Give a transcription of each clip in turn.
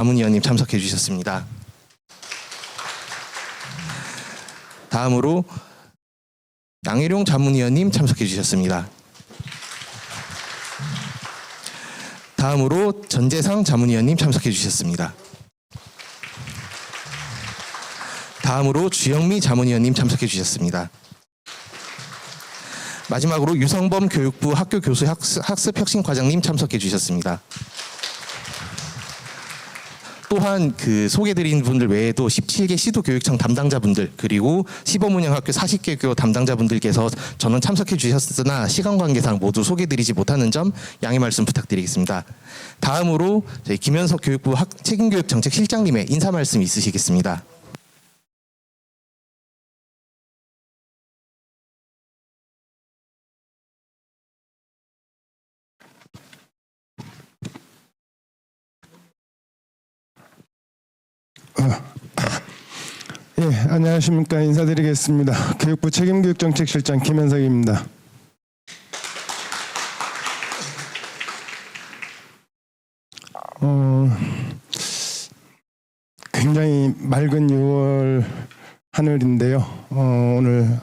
자문위원님 참석해 주셨습니다. 다음으로 양혜룡 자문위원님 참석해 주셨습니다. 다음으로 전재상 자문위원님 참석해 주셨습니다. 다음으로 주영미 자문위원님 참석해 주셨습니다. 마지막으로 유성범 교육부 학교교수 학습혁신과장님 참석해 주셨습니다. 또한 소개드린 분들 외에도 17개 시도교육청 담당자분들 그리고 시범운영학교 40개교 담당자분들께서 전원 참석해 주셨으나 시간 관계상 모두 소개드리지 못하는 점 양해 말씀 부탁드리겠습니다. 다음으로 저희 김현석 교육부 책임교육정책실장님의 인사 말씀 있으시겠습니다. 예, 안녕하십니까. 인사드리겠습니다. 교육부 책임교육정책실장 김현석입니다. 굉장히 맑은 6월 하늘인데요. 오늘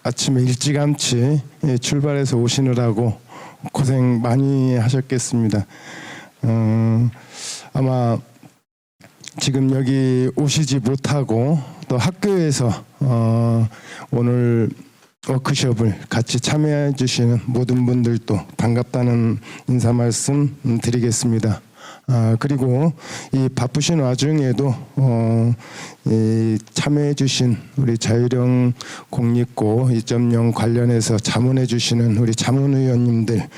아침에 일찌감치 출발해서 오시느라고 고생 많이 하셨겠습니다. 아마 지금 여기 오시지 못하고 또 학교에서 오늘 워크숍을 같이 참여해 주시는 모든 분들도 반갑다는 인사 말씀 드리겠습니다. 그리고 이 바쁘신 와중에도 참여해 주신 우리 자유령 공립고 2.0 관련해서 자문해 주시는 우리 자문위원님들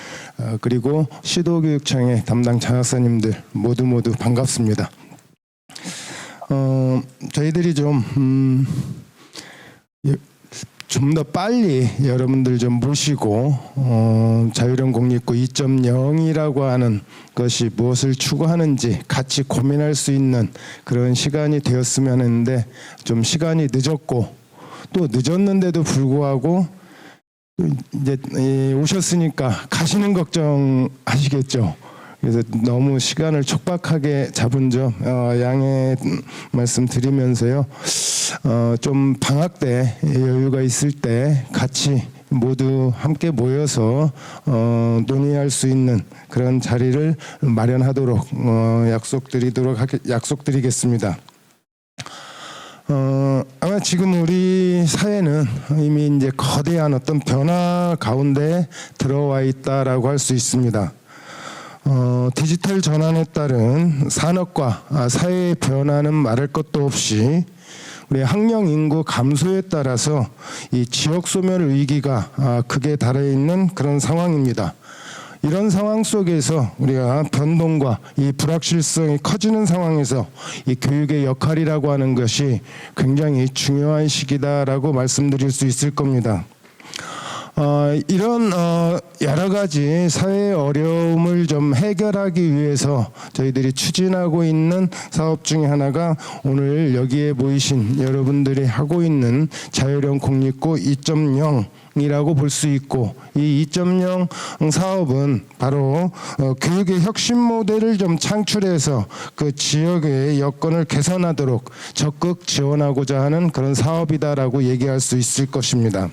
그리고 시도교육청의 담당 장학사님들 모두 반갑습니다. 저희들이 좀 더 빨리 여러분들 좀 모시고 자유령 공립고 2.0이라고 하는 것이 무엇을 추구하는지 같이 고민할 수 있는 그런 시간이 되었으면 했는데 좀 시간이 늦었고 또 늦었는데도 불구하고 이제 오셨으니까 가시는 걱정하시겠죠. 그래서 너무 시간을 촉박하게 잡은 점 양해 말씀드리면서요. 좀 방학 때 여유가 있을 때 같이 모두 함께 모여서 논의할 수 있는 그런 자리를 마련하도록 약속드리겠습니다. 아마 지금 우리 사회는 이미 이제 거대한 어떤 변화 가운데 들어와 있다라고 할 수 있습니다. 디지털 전환에 따른 산업과 사회의 변화는 말할 것도 없이 우리 학령 인구 감소에 따라서 이 지역 소멸 위기가 극에 달해 있는 그런 상황입니다. 이런 상황 속에서 우리가 변동과 이 불확실성이 커지는 상황에서 이 교육의 역할이라고 하는 것이 굉장히 중요한 시기다라고 말씀드릴 수 있을 겁니다. 이런 여러 가지 사회의 어려움을 좀 해결하기 위해서 저희들이 추진하고 있는 사업 중에 하나가 오늘 여기에 모이신 여러분들이 하고 있는 자유령 공립고 2.0이라고 볼 수 있고 이 2.0 사업은 바로 교육의 혁신 모델을 좀 창출해서 그 지역의 여건을 개선하도록 적극 지원하고자 하는 그런 사업이다라고 얘기할 수 있을 것입니다.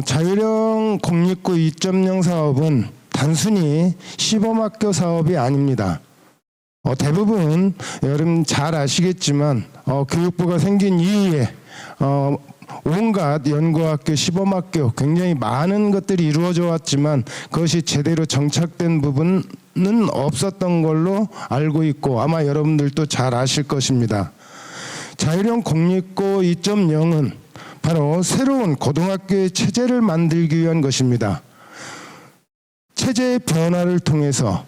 자유령 공립고 2.0 사업은 단순히 시범학교 사업이 아닙니다. 대부분 여러분 잘 아시겠지만 교육부가 생긴 이후에 온갖 연구학교, 시범학교 굉장히 많은 것들이 이루어져 왔지만 그것이 제대로 정착된 부분은 없었던 걸로 알고 있고 아마 여러분들도 잘 아실 것입니다. 자유령 공립고 2.0은 바로 새로운 고등학교의 체제를 만들기 위한 것입니다. 체제의 변화를 통해서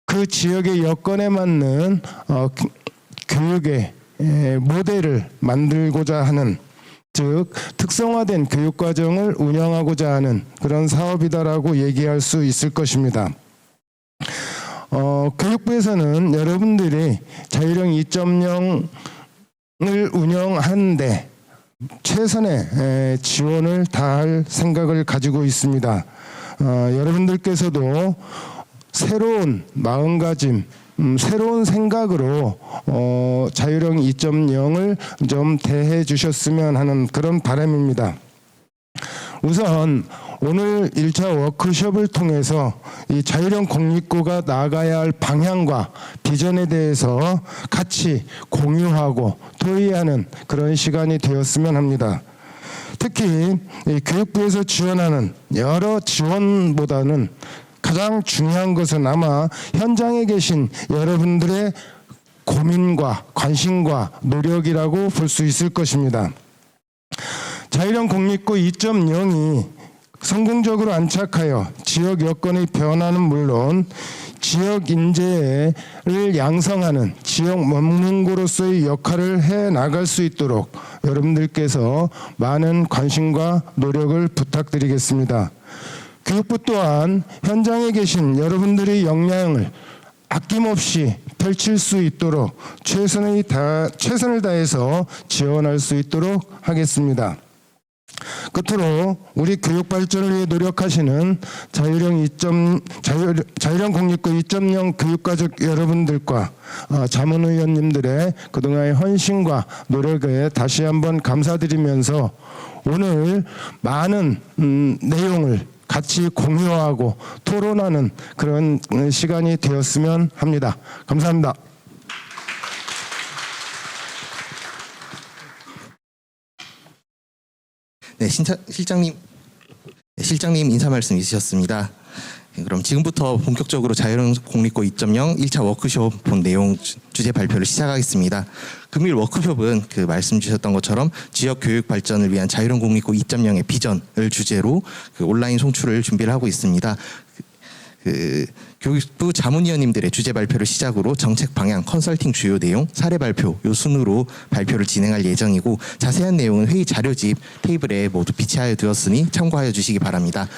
그 지역의 여건에 맞는 교육의 모델을 만들고자 하는 즉 특성화된 교육과정을 운영하고자 하는 그런 사업이다라고 얘기할 수 있을 것입니다. 교육부에서는 여러분들이 자유령 2.0을 운영하는데 최선의 지원을 다할 생각을 가지고 있습니다. 여러분들께서도 새로운 마음가짐 새로운 생각으로 자율형 2.0을 좀 대해 주셨으면 하는 그런 바람입니다. 우선 오늘 1차 워크숍을 통해서 이 자율형 공립고가 나아가야 할 방향과 비전에 대해서 같이 공유하고 토의하는 그런 시간이 되었으면 합니다. 특히 이 교육부에서 지원하는 여러 지원보다는 가장 중요한 것은 아마 현장에 계신 여러분들의 고민과 관심과 노력이라고 볼 수 있을 것입니다. 자율형 공립고 2.0이 성공적으로 안착하여 지역 여건의 변화는 물론 지역 인재를 양성하는 지역 전문고로서의 역할을 해 나갈 수 있도록 여러분들께서 많은 관심과 노력을 부탁드리겠습니다. 교육부 또한 현장에 계신 여러분들의 역량을 아낌없이 펼칠 수 있도록 최선을 다해서 지원할 수 있도록 하겠습니다. 끝으로 우리 교육 발전을 위해 노력하시는 자율형 공립고 2.0 교육가족 여러분들과 자문위원님들의 그동안의 헌신과 노력에 다시 한번 감사드리면서 오늘 많은 내용을 같이 공유하고 토론하는 그런 시간이 되었으면 합니다. 감사합니다. 네, 실장님 인사 말씀 있으셨습니다. 그럼 지금부터 본격적으로 자율형 공립고 2.0 1차 워크숍 본 내용 주제 발표를 시작하겠습니다. 금일 워크숍은 그 말씀 주셨던 것처럼 지역 교육 발전을 위한 자율형 공립고 2.0의 비전을 주제로 그 온라인 송출을 준비를 하고 있습니다. 교육부 자문위원님들의 주제 발표를 시작으로 정책 방향, 컨설팅 주요 내용, 사례 발표 요 순으로 발표를 진행할 예정이고 자세한 내용은 회의 자료집 테이블에 모두 비치하여 두었으니 참고하여 주시기 바랍니다.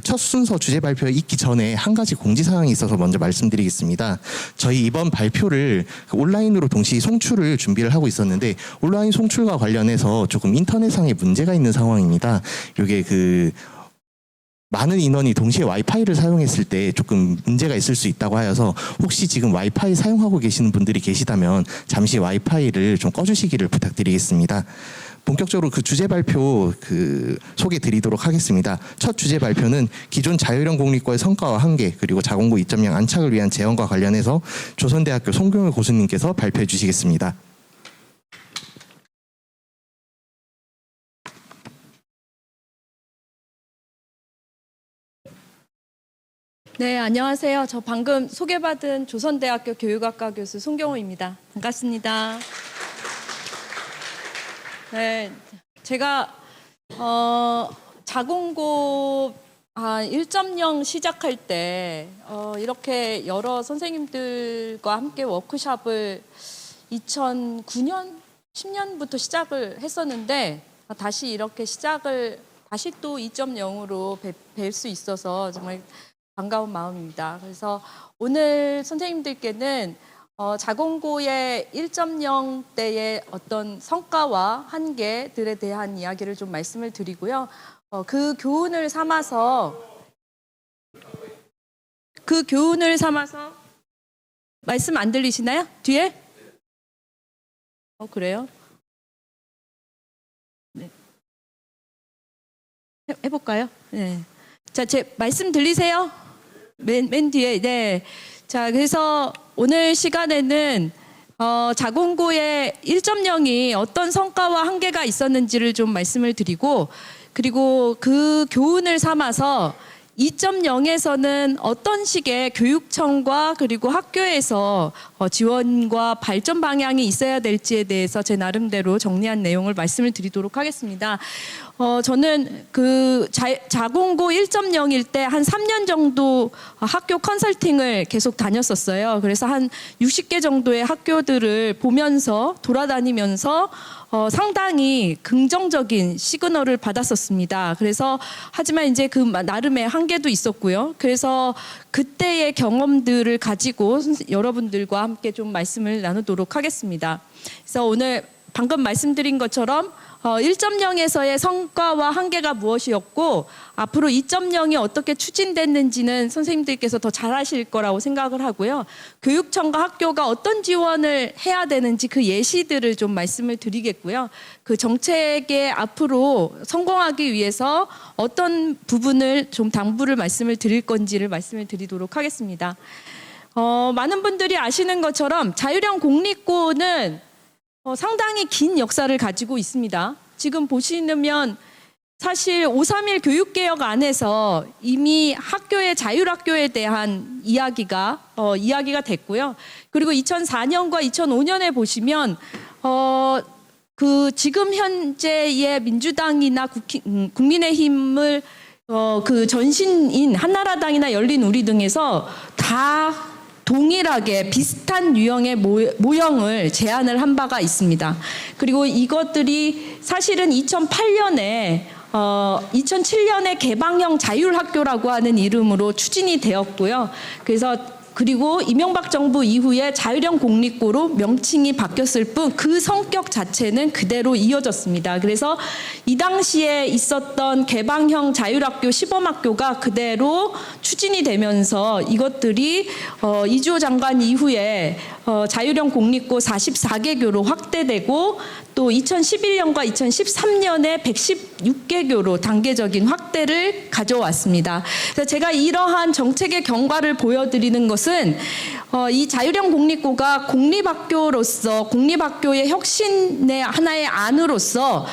첫 순서 주제 발표에 있기 전에 한 가지 공지사항이 있어서 먼저 말씀드리겠습니다. 저희 이번 발표를 온라인으로 동시 송출을 준비를 하고 있었는데 온라인 송출과 관련해서 조금 인터넷상에 문제가 있는 상황입니다. 이게 많은 인원이 동시에 와이파이를 사용했을 때 조금 문제가 있을 수 있다고 하여서 혹시 지금 와이파이 사용하고 계시는 분들이 계시다면 잠시 와이파이를 좀 꺼주시기를 부탁드리겠습니다. 본격적으로 그 주제 발표 소개 드리도록 하겠습니다. 첫 주제 발표는 기존 자율형 공립고의 성과와 한계 그리고 자공고 2.0 안착을 위한 제언과 관련해서 조선대학교 송경일 교수님께서 발표해 주시겠습니다. 네, 안녕하세요. 저 방금 소개받은 조선대학교 교육학과 교수 송경호입니다. 반갑습니다. 네, 제가 자공고 1.0 시작할 때 이렇게 여러 선생님들과 함께 워크숍을 2009년, 10년부터 시작을 했었는데 다시 이렇게 다시 또 2.0으로 뵐 수 있어서 정말 반가운 마음입니다. 그래서 오늘 선생님들께는 자공고의 1.0 때의 어떤 성과와 한계들에 대한 이야기를 좀 말씀을 드리고요. 그 교훈을 삼아서 말씀 안 들리시나요? 뒤에? 그래요? 네. 해볼까요? 네. 자, 제 말씀 들리세요? 맨 뒤에. 네. 자, 그래서 오늘 시간에는 자공고의 1.0이 어떤 성과와 한계가 있었는지를 좀 말씀을 드리고, 그리고 그 교훈을 삼아서 2.0에서는 어떤 식의 교육청과 그리고 학교에서 지원과 발전 방향이 있어야 될지에 대해서 제 나름대로 정리한 내용을 말씀을 드리도록 하겠습니다. 저는 자공고 1.0일 때 한 3년 정도 학교 컨설팅을 계속 다녔었어요. 그래서 한 60개 정도의 학교들을 보면서 돌아다니면서 상당히 긍정적인 시그널을 받았었습니다. 그래서 하지만 이제 그 나름의 한계도 있었고요. 그래서 그때의 경험들을 가지고 여러분들과 함께 좀 말씀을 나누도록 하겠습니다. 그래서 오늘 방금 말씀드린 것처럼 1.0에서의 성과와 한계가 무엇이었고 앞으로 2.0이 어떻게 추진됐는지는 선생님들께서 더 잘하실 거라고 생각을 하고요. 교육청과 학교가 어떤 지원을 해야 되는지 그 예시들을 좀 말씀을 드리겠고요. 그 정책에 앞으로 성공하기 위해서 어떤 부분을 좀 당부를 말씀을 드릴 건지를 말씀을 드리도록 하겠습니다. 많은 분들이 아시는 것처럼 자율형 공립고는 상당히 긴 역사를 가지고 있습니다. 지금 보시면 사실 5.3일 교육개혁 안에서 이미 학교의 자율학교에 대한 이야기가 됐고요. 그리고 2004년과 2005년에 보시면 그 지금 현재의 민주당이나 국민의힘을 그 전신인 한나라당이나 열린우리 등에서 다 동일하게 비슷한 유형의 모형을 제안을 한 바가 있습니다. 그리고 이것들이 사실은 2007년에 개방형 자율학교라고 하는 이름으로 추진이 되었고요. 그리고 이명박 정부 이후에 자율형 공립고로 명칭이 바뀌었을 뿐 그 성격 자체는 그대로 이어졌습니다. 그래서 이 당시에 있었던 개방형 자율학교 시범학교가 그대로 추진이 되면서 이것들이 이주호 장관 이후에 자율형 공립고 44개교로 확대되고 또 2011년과 2013년에 116개교로 단계적인 확대를 가져왔습니다. 그래서 제가 이러한 정책의 경과를 보여드리는 것은 이 자율형 공립고가 공립학교로서 공립학교의 혁신의 하나의 안으로서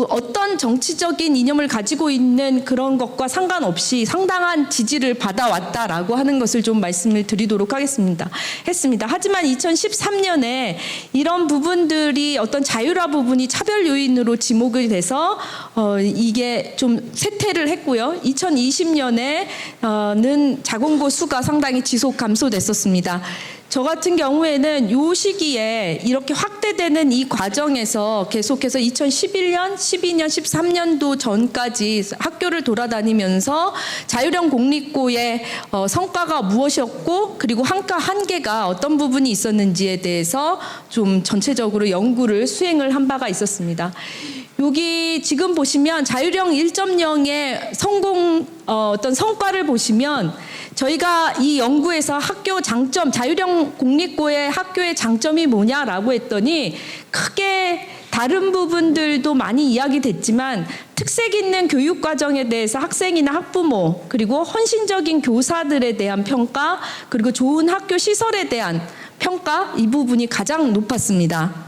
어떤 정치적인 이념을 가지고 있는 그런 것과 상관없이 상당한 지지를 받아왔다라고 하는 것을 좀 말씀을 드리도록 했습니다. 하지만 2013년에 이런 부분들이 어떤 자율화 부분이 차별 요인으로 지목이 돼서 이게 좀 쇠퇴를 했고요. 2020년에는 자공고 수가 상당히 지속 감소됐었습니다. 저 같은 경우에는 이 시기에 이렇게 확대되는 이 과정에서 계속해서 2011년, 12년, 13년도 전까지 학교를 돌아다니면서 자율형 공립고의 성과가 무엇이었고 그리고 한계가 어떤 부분이 있었는지에 대해서 좀 전체적으로 연구를 수행을 한 바가 있었습니다. 여기 지금 보시면 자율형 1.0의 어떤 성과를 보시면 저희가 이 연구에서 학교 장점, 자율형 공립고의 학교의 장점이 뭐냐라고 했더니 크게 다른 부분들도 많이 이야기됐지만 특색 있는 교육 과정에 대해서 학생이나 학부모 그리고 헌신적인 교사들에 대한 평가 그리고 좋은 학교 시설에 대한 평가 이 부분이 가장 높았습니다.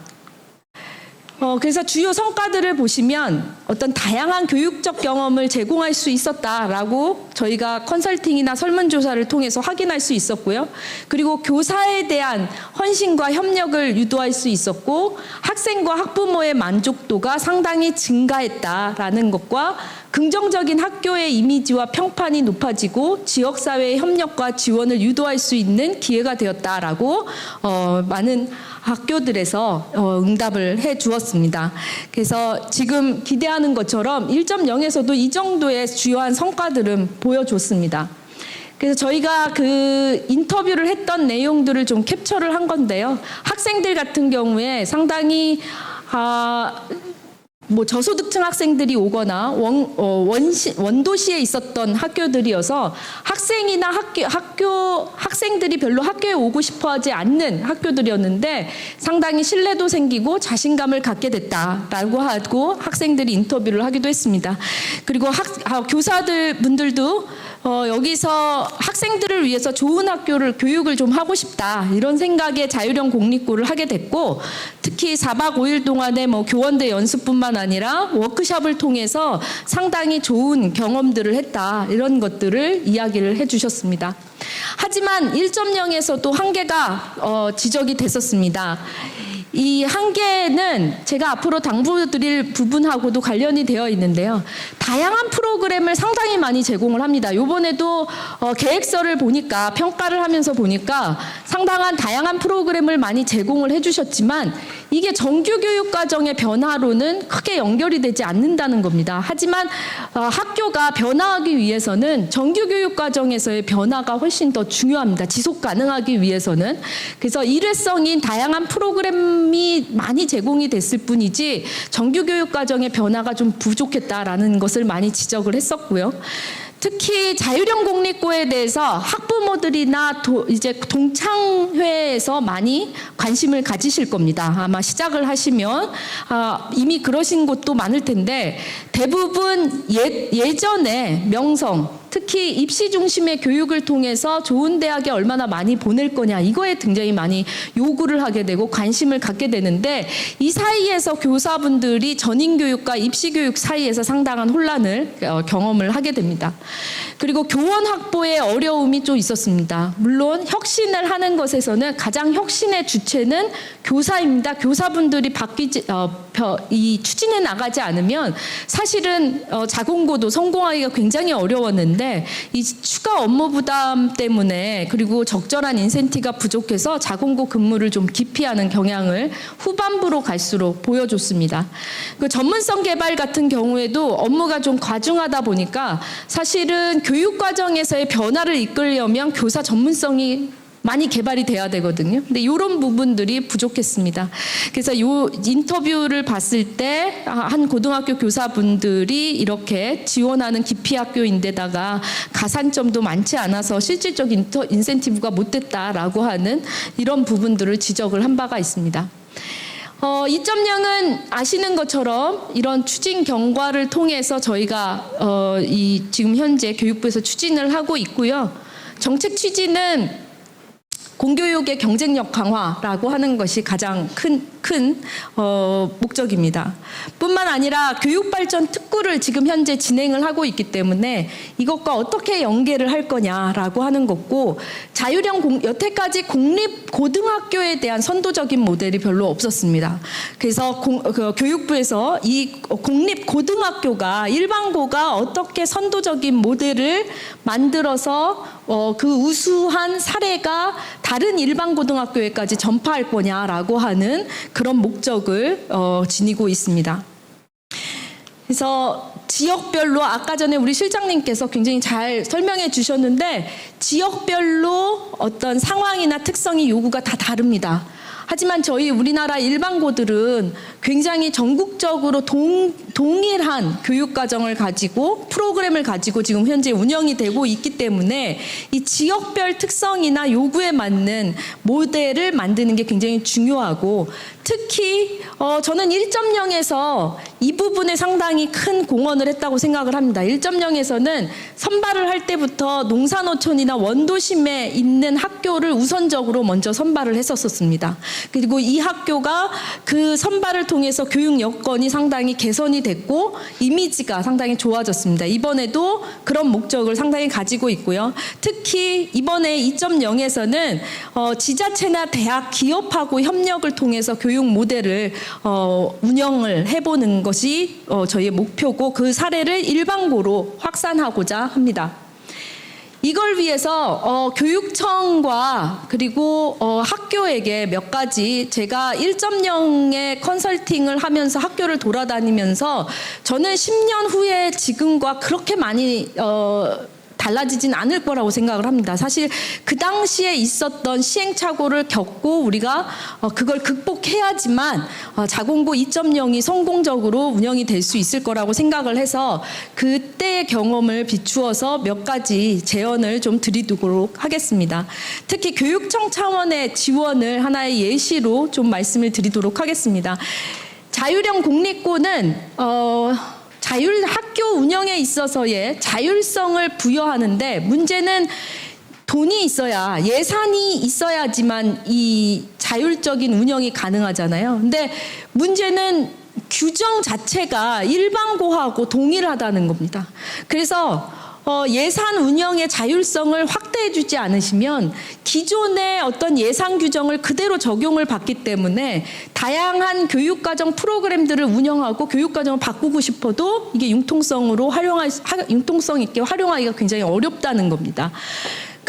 그래서 주요 성과들을 보시면 어떤 다양한 교육적 경험을 제공할 수 있었다라고 저희가 컨설팅이나 설문조사를 통해서 확인할 수 있었고요. 그리고 교사에 대한 헌신과 협력을 유도할 수 있었고 학생과 학부모의 만족도가 상당히 증가했다라는 것과 긍정적인 학교의 이미지와 평판이 높아지고 지역사회의 협력과 지원을 유도할 수 있는 기회가 되었다라고 많은 학교들에서 응답을 해 주었습니다. 그래서 지금 기대하는 것처럼 1.0에서도 이 정도의 주요한 성과들은 보여줬습니다. 그래서 저희가 그 인터뷰를 했던 내용들을 좀 캡처를 한 건데요. 학생들 같은 경우에 상당히 저소득층 학생들이 오거나 원도시에 있었던 학교들이어서 학생이나 학생들이 별로 학교에 오고 싶어 하지 않는 학교들이었는데 상당히 신뢰도 생기고 자신감을 갖게 됐다라고 하고 학생들이 인터뷰를 하기도 했습니다. 그리고 교사들 분들도 여기서 학생들을 위해서 좋은 교육을 좀 하고 싶다 이런 생각에 자율형 공립고를 하게 됐고 특히 4박 5일 동안의 교원대 연습뿐만 아니라 워크숍을 통해서 상당히 좋은 경험들을 했다 이런 것들을 이야기를 해주셨습니다. 하지만 1.0에서도 한계가 지적이 됐었습니다. 이 한계는 제가 앞으로 당부드릴 부분하고도 관련이 되어 있는데요. 다양한 프로그램을 상당히 많이 제공을 합니다. 이번에도 계획서를 보니까 평가를 하면서 보니까 상당한 다양한 프로그램을 많이 제공을 해주셨지만 이게 정규 교육 과정의 변화로는 크게 연결이 되지 않는다는 겁니다. 하지만 학교가 변화하기 위해서는 정규 교육 과정에서의 변화가 훨씬 더 중요합니다. 지속 가능하기 위해서는. 그래서 일회성인 다양한 프로그램이 많이 제공이 됐을 뿐이지 정규 교육 과정의 변화가 좀 부족했다라는 것을 많이 지적을 했었고요. 특히 자율형 공립고에 대해서 학부모들이나 이제 동창회에서 많이 관심을 가지실 겁니다. 아마 시작을 하시면 이미 그러신 곳도 많을 텐데 대부분 예전에 명성, 특히 입시 중심의 교육을 통해서 좋은 대학에 얼마나 많이 보낼 거냐 이거에 굉장히 많이 요구를 하게 되고 관심을 갖게 되는데 이 사이에서 교사분들이 전인교육과 입시교육 사이에서 상당한 혼란을 경험을 하게 됩니다. 그리고 교원 확보에 어려움이 좀 있었습니다. 물론 혁신을 하는 것에서는 가장 혁신의 주체는 교사입니다. 교사분들이 이 추진해 나가지 않으면 사실은 자공고도 성공하기가 굉장히 어려웠는데 이 추가 업무 부담 때문에 그리고 적절한 인센티브가 부족해서 자공고 근무를 좀 기피하는 경향을 후반부로 갈수록 보여줬습니다. 그 전문성 개발 같은 경우에도 업무가 좀 과중하다 보니까 사실은 교육 과정에서의 변화를 이끌려면 교사 전문성이 많이 개발이 돼야 되거든요. 근데 이런 부분들이 부족했습니다. 그래서 이 인터뷰를 봤을 때 한 고등학교 교사분들이 이렇게 지원하는 기피학교인데다가 가산점도 많지 않아서 실질적 인센티브가 못 됐다라고 하는 이런 부분들을 지적을 한 바가 있습니다. 2.0은 아시는 것처럼 이런 추진 경과를 통해서 저희가 지금 현재 교육부에서 추진을 하고 있고요. 정책 취지는 공교육의 경쟁력 강화라고 하는 것이 가장 큰 목적입니다. 뿐만 아니라 교육발전 특구를 지금 현재 진행을 하고 있기 때문에 이것과 어떻게 연계를 할 거냐라고 하는 것고 여태까지 공립고등학교에 대한 선도적인 모델이 별로 없었습니다. 그래서 교육부에서 이 공립고등학교가 일반고가 어떻게 선도적인 모델을 만들어서 그 우수한 사례가 다른 일반 고등학교에까지 전파할 거냐라고 하는 그런 목적을 지니고 있습니다. 그래서 지역별로 아까 전에 우리 실장님께서 굉장히 잘 설명해 주셨는데 지역별로 어떤 상황이나 특성이 요구가 다 다릅니다. 하지만 저희 우리나라 일반고들은 굉장히 전국적으로 동일한 교육과정을 가지고 프로그램을 가지고 지금 현재 운영이 되고 있기 때문에 이 지역별 특성이나 요구에 맞는 모델을 만드는 게 굉장히 중요하고 특히 저는 1.0에서 이 부분에 상당히 큰 공헌을 했다고 생각을 합니다. 1.0에서는 선발을 할 때부터 농산어촌이나 원도심에 있는 학교를 우선적으로 먼저 선발을 했었습니다. 그리고 이 학교가 그 선발을 통해서 교육 여건이 상당히 개선이 됐고 이미지가 상당히 좋아졌습니다. 이번에도 그런 목적을 상당히 가지고 있고요. 특히 이번에 2.0에서는 지자체나 대학, 기업하고 협력을 통해서 교육 모델을 운영을 해보는 것이 저희의 목표고 그 사례를 일반고로 확산하고자 합니다. 이걸 위해서 교육청과 그리고 학교에게 몇 가지 제가 1.0의 컨설팅을 하면서 학교를 돌아다니면서 저는 10년 후에 지금과 그렇게 많이 달라지진 않을 거라고 생각을 합니다. 사실 그 당시에 있었던 시행착오를 겪고 우리가 그걸 극복해야지만 자공고 2.0이 성공적으로 운영이 될 수 있을 거라고 생각을 해서 그때의 경험을 비추어서 몇 가지 제언을 좀 드리도록 하겠습니다. 특히 교육청 차원의 지원을 하나의 예시로 좀 말씀을 드리도록 하겠습니다. 자율형 공립고는 학교 운영에 있어서의 자율성을 부여하는데 문제는 돈이 있어야 예산이 있어야지만 이 자율적인 운영이 가능하잖아요. 근데 문제는 규정 자체가 일반고하고 동일하다는 겁니다. 그래서 예산 운영의 자율성을 확대해주지 않으시면 기존의 어떤 예산 규정을 그대로 적용을 받기 때문에 다양한 교육과정 프로그램들을 운영하고 교육과정을 바꾸고 싶어도 이게 융통성 있게 활용하기가 굉장히 어렵다는 겁니다.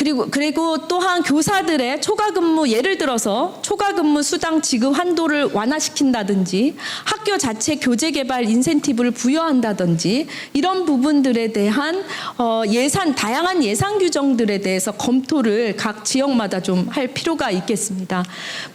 그리고 또한 교사들의 초과 근무, 예를 들어서 초과 근무 수당 지급 한도를 완화시킨다든지 학교 자체 교재 개발 인센티브를 부여한다든지 이런 부분들에 대한 다양한 예산 규정들에 대해서 검토를 각 지역마다 좀 할 필요가 있겠습니다.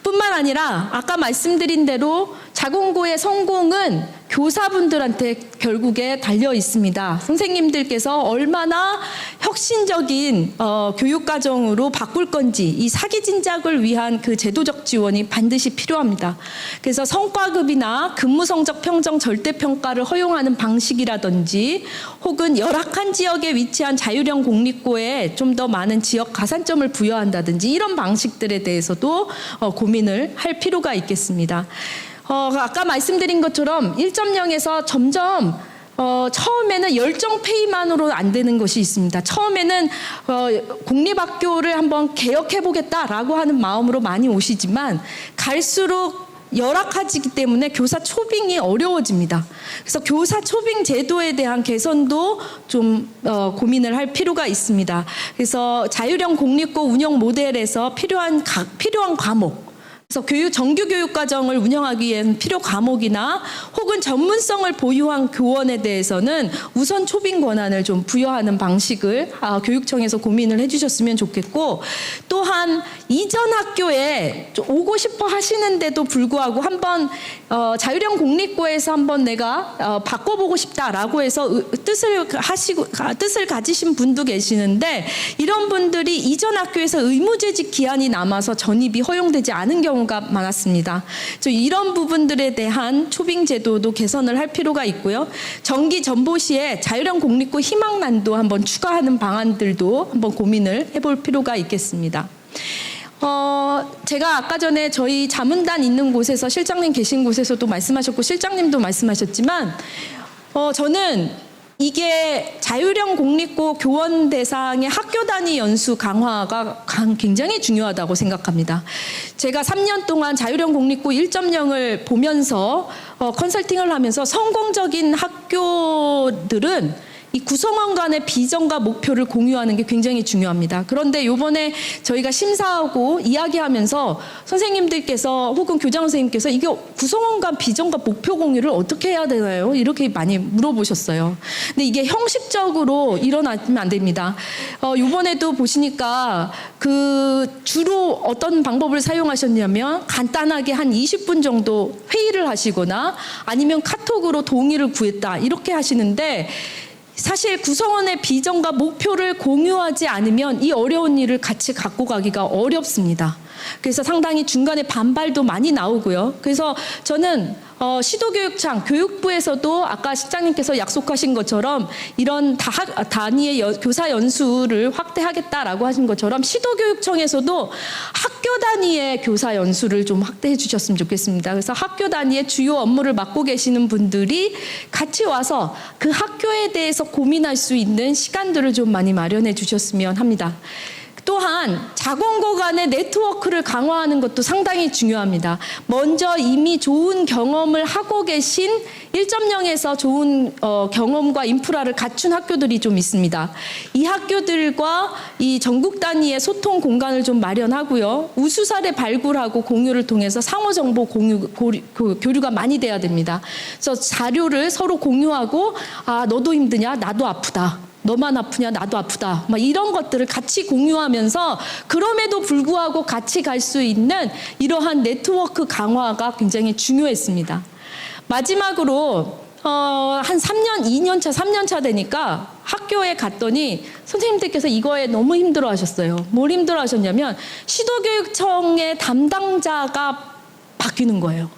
뿐만 아니라 아까 말씀드린 대로 자공고의 성공은 교사분들한테 결국에 달려 있습니다. 선생님들께서 얼마나 혁신적인 교육과정으로 바꿀 건지 이 사기 진작을 위한 그 제도적 지원이 반드시 필요합니다. 그래서 성과급이나 근무 성적 평정 절대평가를 허용하는 방식이라든지 혹은 열악한 지역에 위치한 자율형 공립고에 좀 더 많은 지역 가산점을 부여한다든지 이런 방식들에 대해서도 고민을 할 필요가 있겠습니다. 아까 말씀드린 것처럼 1.0에서 점점 처음에는 열정 페이만으로 안 되는 것이 있습니다. 처음에는 공립학교를 한번 개혁해보겠다라고 하는 마음으로 많이 오시지만 갈수록 열악해지기 때문에 교사 초빙이 어려워집니다. 그래서 교사 초빙 제도에 대한 개선도 좀 고민을 할 필요가 있습니다. 그래서 자율형 공립고 운영 모델에서 필요한 과목, 그래서 정규 교육 과정을 운영하기 위한 필요 과목이나 혹은 전문성을 보유한 교원에 대해서는 우선 초빙 권한을 좀 부여하는 방식을 교육청에서 고민을 해주셨으면 좋겠고, 또한 이전 학교에 오고 싶어 하시는데도 불구하고 한번 자율형 공립고에서 한번 내가 바꿔보고 싶다라고 해서 뜻을 가지신 분도 계시는데, 이런 분들이 이전 학교에서 의무재직 기한이 남아서 전입이 허용되지 않은 경우가 많았습니다. 이런 부분들에 대한 초빙 제도도 개선을 할 필요가 있고요. 정기 전보시에 자율형 공립고 희망난도 한번 추가하는 방안들도 한번 고민을 해볼 필요가 있겠습니다. 제가 아까 전에 저희 자문단 있는 곳에서 실장님 계신 곳에서도 말씀하셨고 실장님도 말씀하셨지만 저는 이게 자율형 공립고 교원 대상의 학교 단위 연수 강화가 굉장히 중요하다고 생각합니다. 제가 3년 동안 자율형 공립고 1.0을 보면서 컨설팅을 하면서 성공적인 학교들은 이 구성원 간의 비전과 목표를 공유하는 게 굉장히 중요합니다. 그런데 이번에 저희가 심사하고 이야기하면서 선생님들께서 혹은 교장 선생님께서 이게 구성원 간 비전과 목표 공유를 어떻게 해야 되나요? 이렇게 많이 물어보셨어요. 근데 이게 형식적으로 일어나면 안 됩니다. 이번에도 보시니까 주로 어떤 방법을 사용하셨냐면 간단하게 한 20분 정도 회의를 하시거나 아니면 카톡으로 동의를 구했다 이렇게 하시는데, 사실 구성원의 비전과 목표를 공유하지 않으면 이 어려운 일을 같이 갖고 가기가 어렵습니다. 그래서 상당히 중간에 반발도 많이 나오고요. 그래서 저는 시도교육청, 교육부에서도 아까 실장님께서 약속하신 것처럼 이런 단위의 교사 연수를 확대하겠다라고 하신 것처럼 시도교육청에서도 학교 단위의 교사 연수를 좀 확대해 주셨으면 좋겠습니다. 그래서 학교 단위의 주요 업무를 맡고 계시는 분들이 같이 와서 그 학교에 대해서 고민할 수 있는 시간들을 좀 많이 마련해 주셨으면 합니다. 또한 자공고 간의 네트워크를 강화하는 것도 상당히 중요합니다. 먼저 이미 좋은 경험을 하고 계신 1.0에서 좋은 경험과 인프라를 갖춘 학교들이 좀 있습니다. 이 학교들과 이 전국 단위의 소통 공간을 좀 마련하고요. 우수 사례 발굴하고 공유를 통해서 상호 정보 교류가 많이 돼야 됩니다. 그래서 자료를 서로 공유하고 너도 힘드냐? 나도 아프다. 너만 아프냐? 나도 아프다. 이런 것들을 같이 공유하면서 그럼에도 불구하고 같이 갈 수 있는 이러한 네트워크 강화가 굉장히 중요했습니다. 마지막으로 한 2년차, 3년차 되니까 학교에 갔더니 선생님들께서 이거에 너무 힘들어 하셨어요. 뭘 힘들어 하셨냐면 시도교육청의 담당자가 바뀌는 거예요.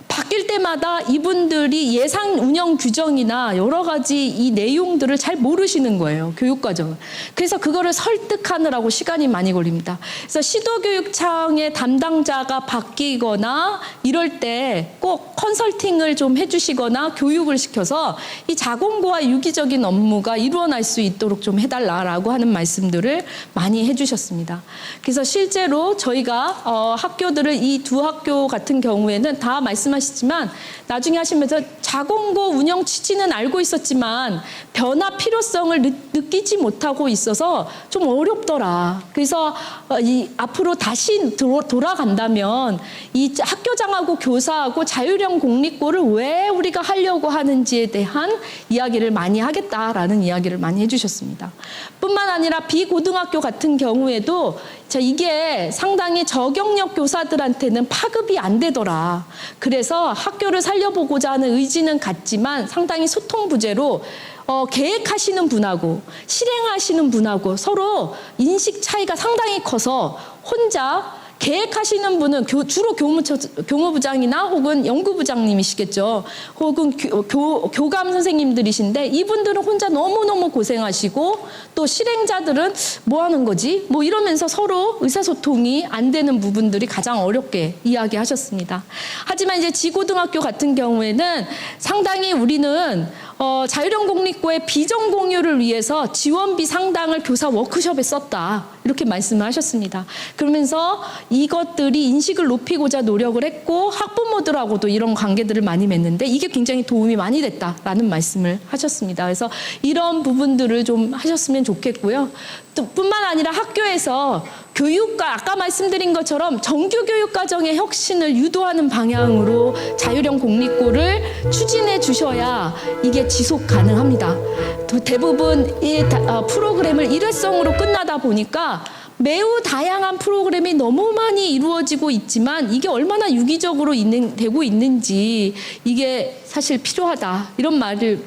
바뀔 때마다 이분들이 예산 운영 규정이나 여러 가지 이 내용들을 잘 모르시는 거예요. 교육과정을. 그래서 그거를 설득하느라고 시간이 많이 걸립니다. 그래서 시도교육청의 담당자가 바뀌거나 이럴 때 꼭 컨설팅을 좀 해주시거나 교육을 시켜서 이 자공고와 유기적인 업무가 일어날 수 있도록 좀 해달라라고 하는 말씀들을 많이 해주셨습니다. 그래서 실제로 저희가 학교들을 이 두 학교 같은 경우에는 다 말씀하신 말씀하시지만 나중에 하시면서 자공고 운영 취지는 알고 있었지만 변화 필요성을 느끼지 못하고 있어서 좀 어렵더라. 그래서 앞으로 다시 돌아간다면 이 학교장하고 교사하고 자율형 공립고를 왜 우리가 하려고 하는지에 대한 이야기를 많이 하겠다라는 이야기를 많이 해주셨습니다. 뿐만 아니라 비고등학교 같은 경우에도 이게 상당히 저경력 교사들한테는 파급이 안 되더라. 그래서 학교를 살려보고자 하는 의지는 같지만 상당히 소통 부재로 계획하시는 분하고 실행하시는 분하고 서로 인식 차이가 상당히 커서 혼자 계획하시는 분은 주로 교무부장이나 혹은 연구부장님이시겠죠. 혹은 교감 선생님들이신데 이분들은 혼자 너무너무 고생하시고 또 실행자들은 뭐 하는 거지? 뭐 이러면서 서로 의사소통이 안 되는 부분들이 가장 어렵게 이야기하셨습니다. 하지만 이제 지고등학교 같은 경우에는 상당히 우리는 자율형 공립고의 비전 공유를 위해서 지원비 상당을 교사 워크숍에 썼다. 이렇게 말씀을 하셨습니다. 그러면서 이것들이 인식을 높이고자 노력을 했고 학부모들하고도 이런 관계들을 많이 맺는데 이게 굉장히 도움이 많이 됐다라는 말씀을 하셨습니다. 그래서 이런 부분들을 좀 하셨으면 좋겠고요. 또 뿐만 아니라 학교에서 교육과 아까 말씀드린 것처럼 정규 교육 과정의 혁신을 유도하는 방향으로 자율형 공립고를 추진해 주셔야 이게 지속 가능합니다. 대부분 이 프로그램을 일회성으로 끝나다 보니까 매우 다양한 프로그램이 너무 많이 이루어지고 있지만 이게 얼마나 유기적으로 되고 있는지 이게 사실 필요하다 이런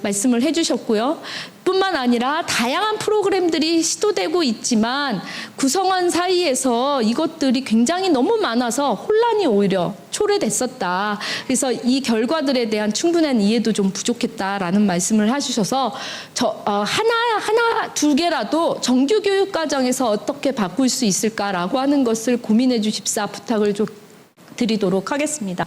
말씀을 해주셨고요. 뿐만 아니라 다양한 프로그램들이 시도되고 있지만 구성원 사이에서 이것들이 굉장히 너무 많아서 혼란이 오히려 초래됐었다. 그래서 이 결과들에 대한 충분한 이해도 좀 부족했다라는 말씀을 해주셔서 하나 두 개라도 정규 교육 과정에서 어떻게 바꿀 수 있을까라고 하는 것을 고민해 주십사 부탁을 좀 드리도록 하겠습니다.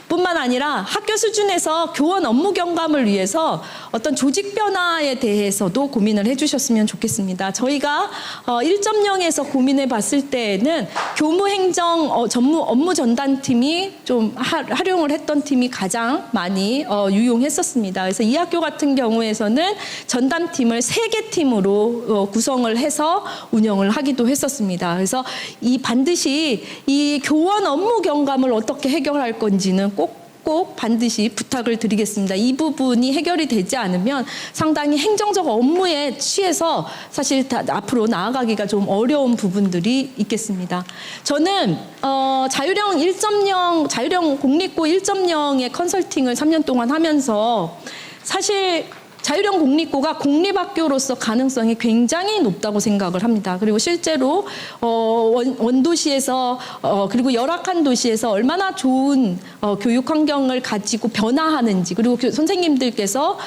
뿐만 아니라 학교 수준에서 교원 업무 경감을 위해서 어떤 조직 변화에 대해서도 고민을 해주셨으면 좋겠습니다. 저희가 1.0에서 고민해 봤을 때에는 교무행정 업무 전담팀이 좀 활용을 했던 팀이 가장 많이 유용했었습니다. 그래서 이 학교 같은 경우에서는 전담팀을 3개 팀으로 구성을 해서 운영을 하기도 했었습니다. 그래서 반드시 이 교원 업무 경감을 어떻게 해결할 건지는 꼭 반드시 부탁을 드리겠습니다. 이 부분이 해결이 되지 않으면 상당히 행정적 업무에 취해서 사실 앞으로 나아가기가 좀 어려운 부분들이 있겠습니다. 저는 자율형 1.0, 자율형 공립고 1.0의 컨설팅을 3년 동안 하면서 사실 자율형 공립고가 공립학교로서 가능성이 굉장히 높다고 생각을 합니다. 그리고 실제로 원도시에서 그리고 열악한 도시에서 얼마나 좋은 교육 환경을 가지고 변화하는지 그리고 선생님들께서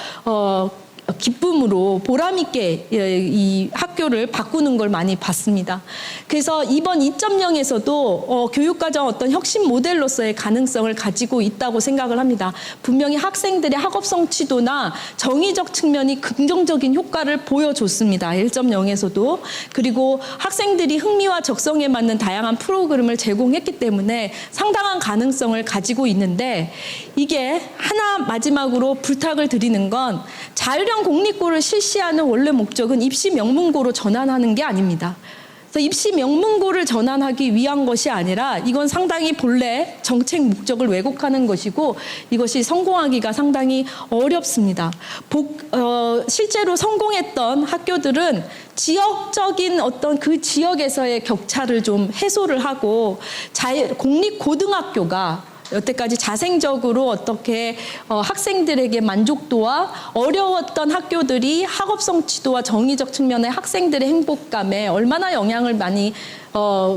기쁨으로 보람있게 이 학교를 바꾸는 걸 많이 봤습니다. 그래서 이번 2.0에서도 교육과정 어떤 혁신 모델로서의 가능성을 가지고 있다고 생각을 합니다. 분명히 학생들의 학업 성취도나 정의적 측면이 긍정적인 효과를 보여줬습니다. 1.0에서도. 그리고 학생들이 흥미와 적성에 맞는 다양한 프로그램을 제공했기 때문에 상당한 가능성을 가지고 있는데 이게 하나 마지막으로 부탁을 드리는 건 자율형 공립고를 실시하는 원래 목적은 입시 명문고로 전환하는 게 아닙니다. 그래서 입시 명문고를 전환하기 위한 것이 아니라 이건 상당히 본래 정책 목적을 왜곡하는 것이고 이것이 성공하기가 상당히 어렵습니다. 실제로 성공했던 학교들은 지역적인 어떤 그 지역에서의 격차를 좀 해소를 하고 공립고등학교가 여태까지 자생적으로 어떻게 학생들에게 만족도와 어려웠던 학교들이 학업 성취도와 정의적 측면의 학생들의 행복감에 얼마나 영향을 많이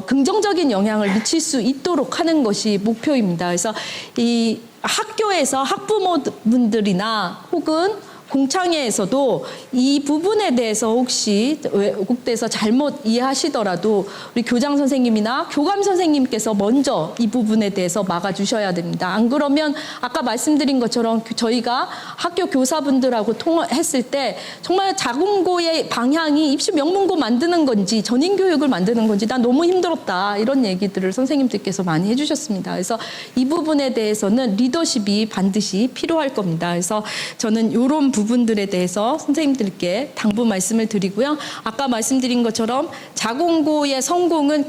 긍정적인 영향을 미칠 수 있도록 하는 것이 목표입니다. 그래서 이 학교에서 학부모분들이나 혹은 공창회에서도 이 부분에 대해서 혹시 왜곡돼서 잘못 이해하시더라도 우리 교장 선생님이나 교감 선생님께서 먼저 이 부분에 대해서 막아주셔야 됩니다. 안 그러면 아까 말씀드린 것처럼 저희가 학교 교사분들하고 통화했을 때 정말 자공고의 방향이 입시 명문고 만드는 건지 전인 교육을 만드는 건지 난 너무 힘들었다 이런 얘기들을 선생님들께서 많이 해주셨습니다. 그래서 이 부분에 대해서는 리더십이 반드시 필요할 겁니다. 그래서 저는 이런 부분들에 대해서 선생님들께 당부 말씀을 드리고요. 아까 말씀드린 것처럼 자공고의 성공은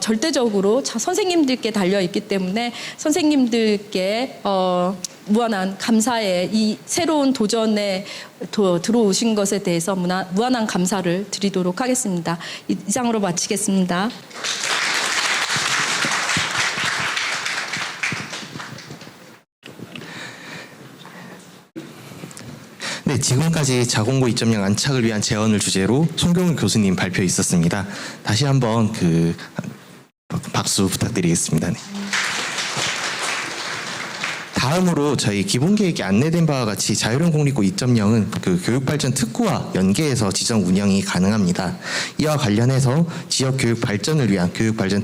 절대적으로 선생님들께 달려 있기 때문에 선생님들께 무한한 감사의 이 새로운 도전에 들어오신 것에 대해서 무한한 감사를 드리도록 하겠습니다. 이상으로 마치겠습니다. 네, 지금까지 자공고 2.0 안착을 위한 제언을 주제로 송경훈 교수님 발표 있었습니다. 다시 한번 박수 부탁드리겠습니다. 네. 다음으로 저희 기본계획에 안내된 바와 같이 자율형 공립고 2.0은 교육발전 특구와 연계해서 지정 운영이 가능합니다. 이와 관련해서 지역 교육 발전을 위한 교육발전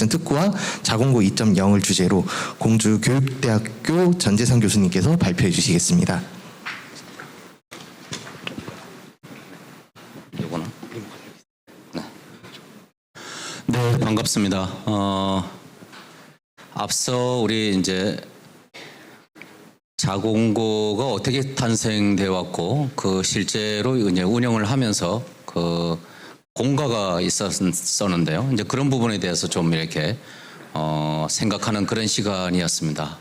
특구와 자공고 2.0을 주제로 공주 교육대학교 전재선 교수님께서 발표해 주시겠습니다. 네, 반갑습니다. 앞서 우리 이제 자공고가 어떻게 탄생돼 왔고 실제로 이제 운영을 하면서 공과가 있었는데요. 이제 그런 부분에 대해서 좀 이렇게 생각하는 그런 시간이었습니다.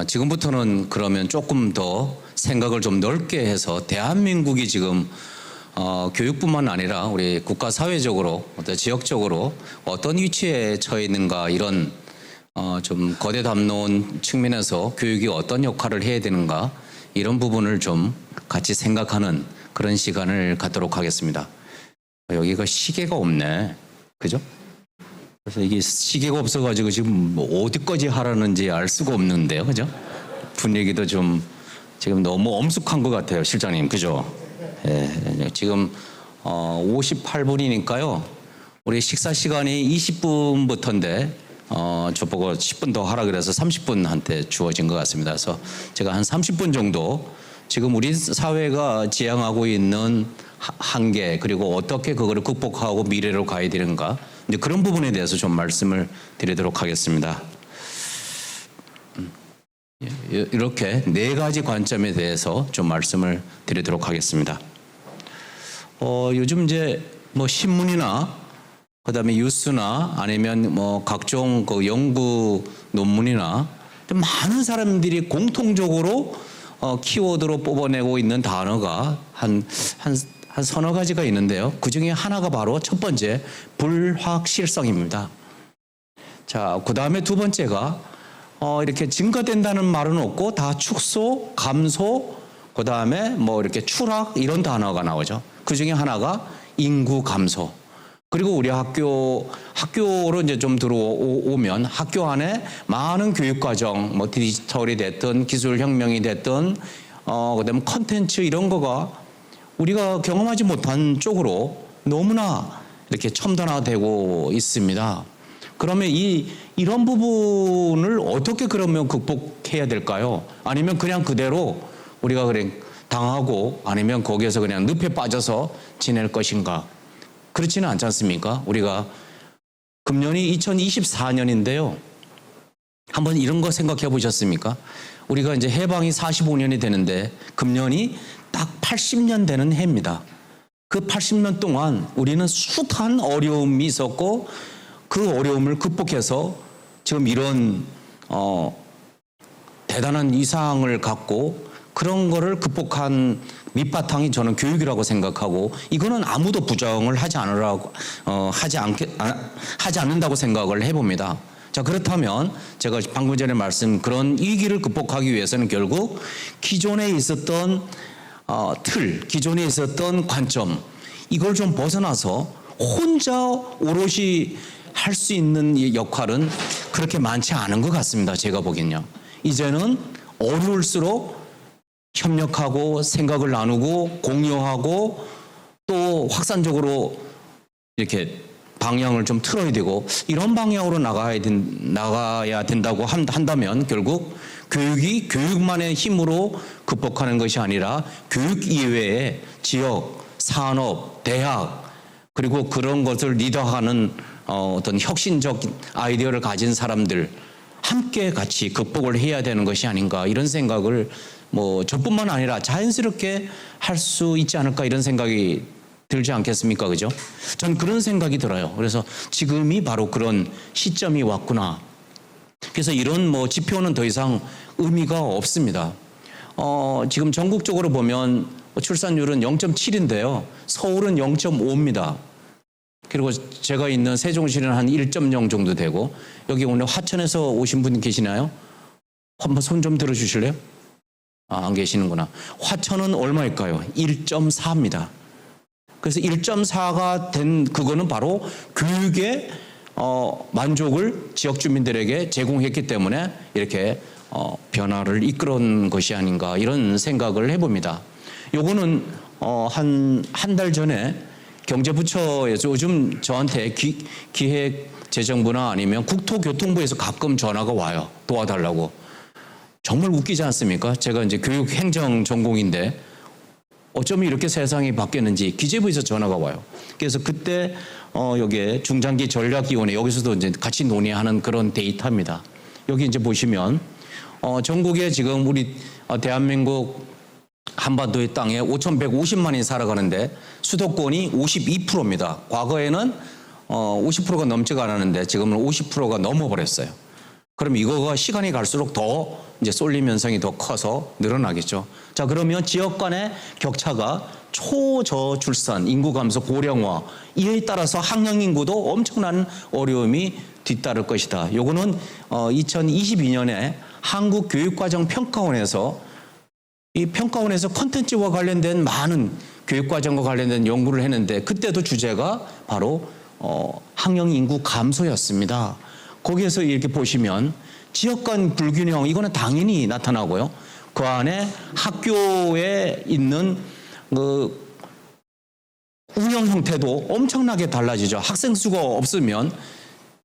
지금부터는 그러면 조금 더 생각을 좀 넓게 해서 대한민국이 지금 교육뿐만 아니라 우리 국가 사회적으로 어떤 지역적으로 어떤 위치에 처해 있는가 이런 좀 거대 담론 측면에서 교육이 어떤 역할을 해야 되는가 이런 부분을 좀 같이 생각하는 그런 시간을 갖도록 하겠습니다. 여기가 시계가 없네, 그죠? 그래서 이게 시계가 없어가지고 지금 뭐 어디까지 하라는지 알 수가 없는데요, 그죠? 분위기도 좀 지금 너무 엄숙한 것 같아요, 실장님, 그죠? 예, 지금 58분이니까요. 우리 식사 시간이 20분부터인데 저보고 10분 더 하라 그래서 30분한테 주어진 것 같습니다. 그래서 제가 한 30분 정도 지금 우리 사회가 지향하고 있는 한계 그리고 어떻게 그거를 극복하고 미래로 가야 되는가 이제 그런 부분에 대해서 좀 말씀을 드리도록 하겠습니다. 이렇게 네 가지 관점에 대해서 좀 말씀을 드리도록 하겠습니다. 요즘 이제 뭐 신문이나 그다음에 뉴스나 아니면 뭐 각종 연구 논문이나 많은 사람들이 공통적으로 키워드로 뽑아내고 있는 단어가 한 서너 가지가 있는데요. 그 중에 하나가 바로 첫 번째 불확실성입니다. 자, 그 다음에 두 번째가 이렇게 증가된다는 말은 없고 다 축소, 감소, 그 다음에 뭐 이렇게 추락 이런 단어가 나오죠. 그 중에 하나가 인구 감소. 그리고 우리 학교로 이제 좀 들어오면 학교 안에 많은 교육과정, 뭐 디지털이 됐든 기술혁명이 됐든, 그다음에 컨텐츠 이런 거가 우리가 경험하지 못한 쪽으로 너무나 이렇게 첨단화되고 있습니다. 그러면 이런 부분을 어떻게 그러면 극복해야 될까요? 아니면 그냥 그대로 우리가 그냥 당하고 아니면 거기에서 그냥 늪에 빠져서 지낼 것인가? 그렇지는 않지 않습니까? 우리가 금년이 2024년인데요. 한번 이런 거 생각해 보셨습니까? 우리가 이제 해방이 45년이 되는데 금년이 딱 80년 되는 해입니다. 그 80년 동안 우리는 숱한 어려움이 있었고 그 어려움을 극복해서 지금 이런 대단한 이상을 갖고 그런 거를 극복한 밑바탕이 저는 교육이라고 생각하고 이거는 아무도 부정을 하지 않는다고 생각을 해봅니다. 자, 그렇다면 제가 방금 전에 그런 위기를 극복하기 위해서는 결국 기존에 있었던 기존에 있었던 관점 이걸 좀 벗어나서 혼자 오롯이 할 수 있는 이 역할은 그렇게 많지 않은 것 같습니다. 제가 보기엔요. 이제는 어려울수록 협력하고 생각을 나누고 공유하고 또 확산적으로 이렇게 방향을 좀 틀어야 되고 이런 방향으로 나가야 된다고 한다면 결국 교육이 교육만의 힘으로 극복하는 것이 아니라 교육 이외에 지역, 산업, 대학 그리고 그런 것을 리더하는 어떤 혁신적 아이디어를 가진 사람들 함께 같이 극복을 해야 되는 것이 아닌가 이런 생각을 뭐 저뿐만 아니라 자연스럽게 할 수 있지 않을까 이런 생각이 들지 않겠습니까? 그죠? 전 그런 생각이 들어요. 그래서 지금이 바로 그런 시점이 왔구나. 그래서 이런 뭐 지표는 더 이상 의미가 없습니다. 지금 전국적으로 보면 출산율은 0.7인데요. 서울은 0.5입니다. 그리고 제가 있는 세종시는 한 1.0 정도 되고 여기 오늘 화천에서 오신 분 계시나요? 한번 손 좀 들어주실래요? 안 계시는구나. 화천은 얼마일까요? 1.4입니다. 그래서 1.4가 된 그거는 바로 교육의 만족을 지역 주민들에게 제공했기 때문에 이렇게 변화를 이끌어온 것이 아닌가 이런 생각을 해봅니다. 요거는 한 달 전에 경제부처에서 요즘 저한테 기획재정부나 아니면 국토교통부에서 가끔 전화가 와요. 도와달라고. 정말 웃기지 않습니까? 제가 이제 교육행정 전공인데 어쩌면 이렇게 세상이 바뀌었는지 기재부에서 전화가 와요. 그래서 그때 여기에 중장기 전략위원회 여기서도 이제 같이 논의하는 그런 데이터입니다. 여기 이제 보시면 전국에 지금 우리 대한민국 한반도의 땅에 5,150만이 살아가는데 수도권이 52%입니다. 과거에는 50%가 넘지가 않았는데 지금은 50%가 넘어버렸어요. 그럼 이거가 시간이 갈수록 더 이제 쏠림 현상이 더 커서 늘어나겠죠. 자, 그러면 지역 간의 격차가 초저출산, 인구 감소, 고령화 이에 따라서 학령 인구도 엄청난 어려움이 뒤따를 것이다. 요거는 2022년에 한국교육과정평가원에서 이 평가원에서 콘텐츠와 관련된 많은 교육과정과 관련된 연구를 했는데 그때도 주제가 바로 학령 인구 감소였습니다. 거기에서 이렇게 보시면 지역 간 불균형 이거는 당연히 나타나고요. 그 안에 학교에 있는 그 운영 형태도 엄청나게 달라지죠. 학생 수가 없으면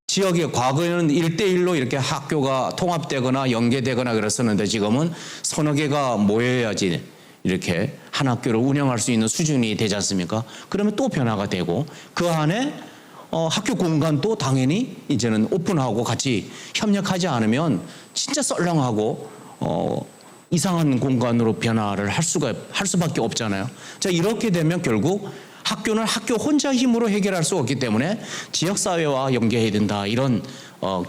지역에 과거에는 1대1로 이렇게 학교가 통합되거나 연계되거나 그랬었는데 지금은 서너 개가 모여야지 이렇게 한 학교를 운영할 수 있는 수준이 되지 않습니까? 그러면 또 변화가 되고 그 안에 학교 공간도 당연히 이제는 오픈하고 같이 협력하지 않으면 진짜 썰렁하고 이상한 공간으로 변화를 할 수밖에 없잖아요. 자, 이렇게 되면 결국 학교는 학교 혼자 힘으로 해결할 수 없기 때문에 지역사회와 연계해야 된다. 이런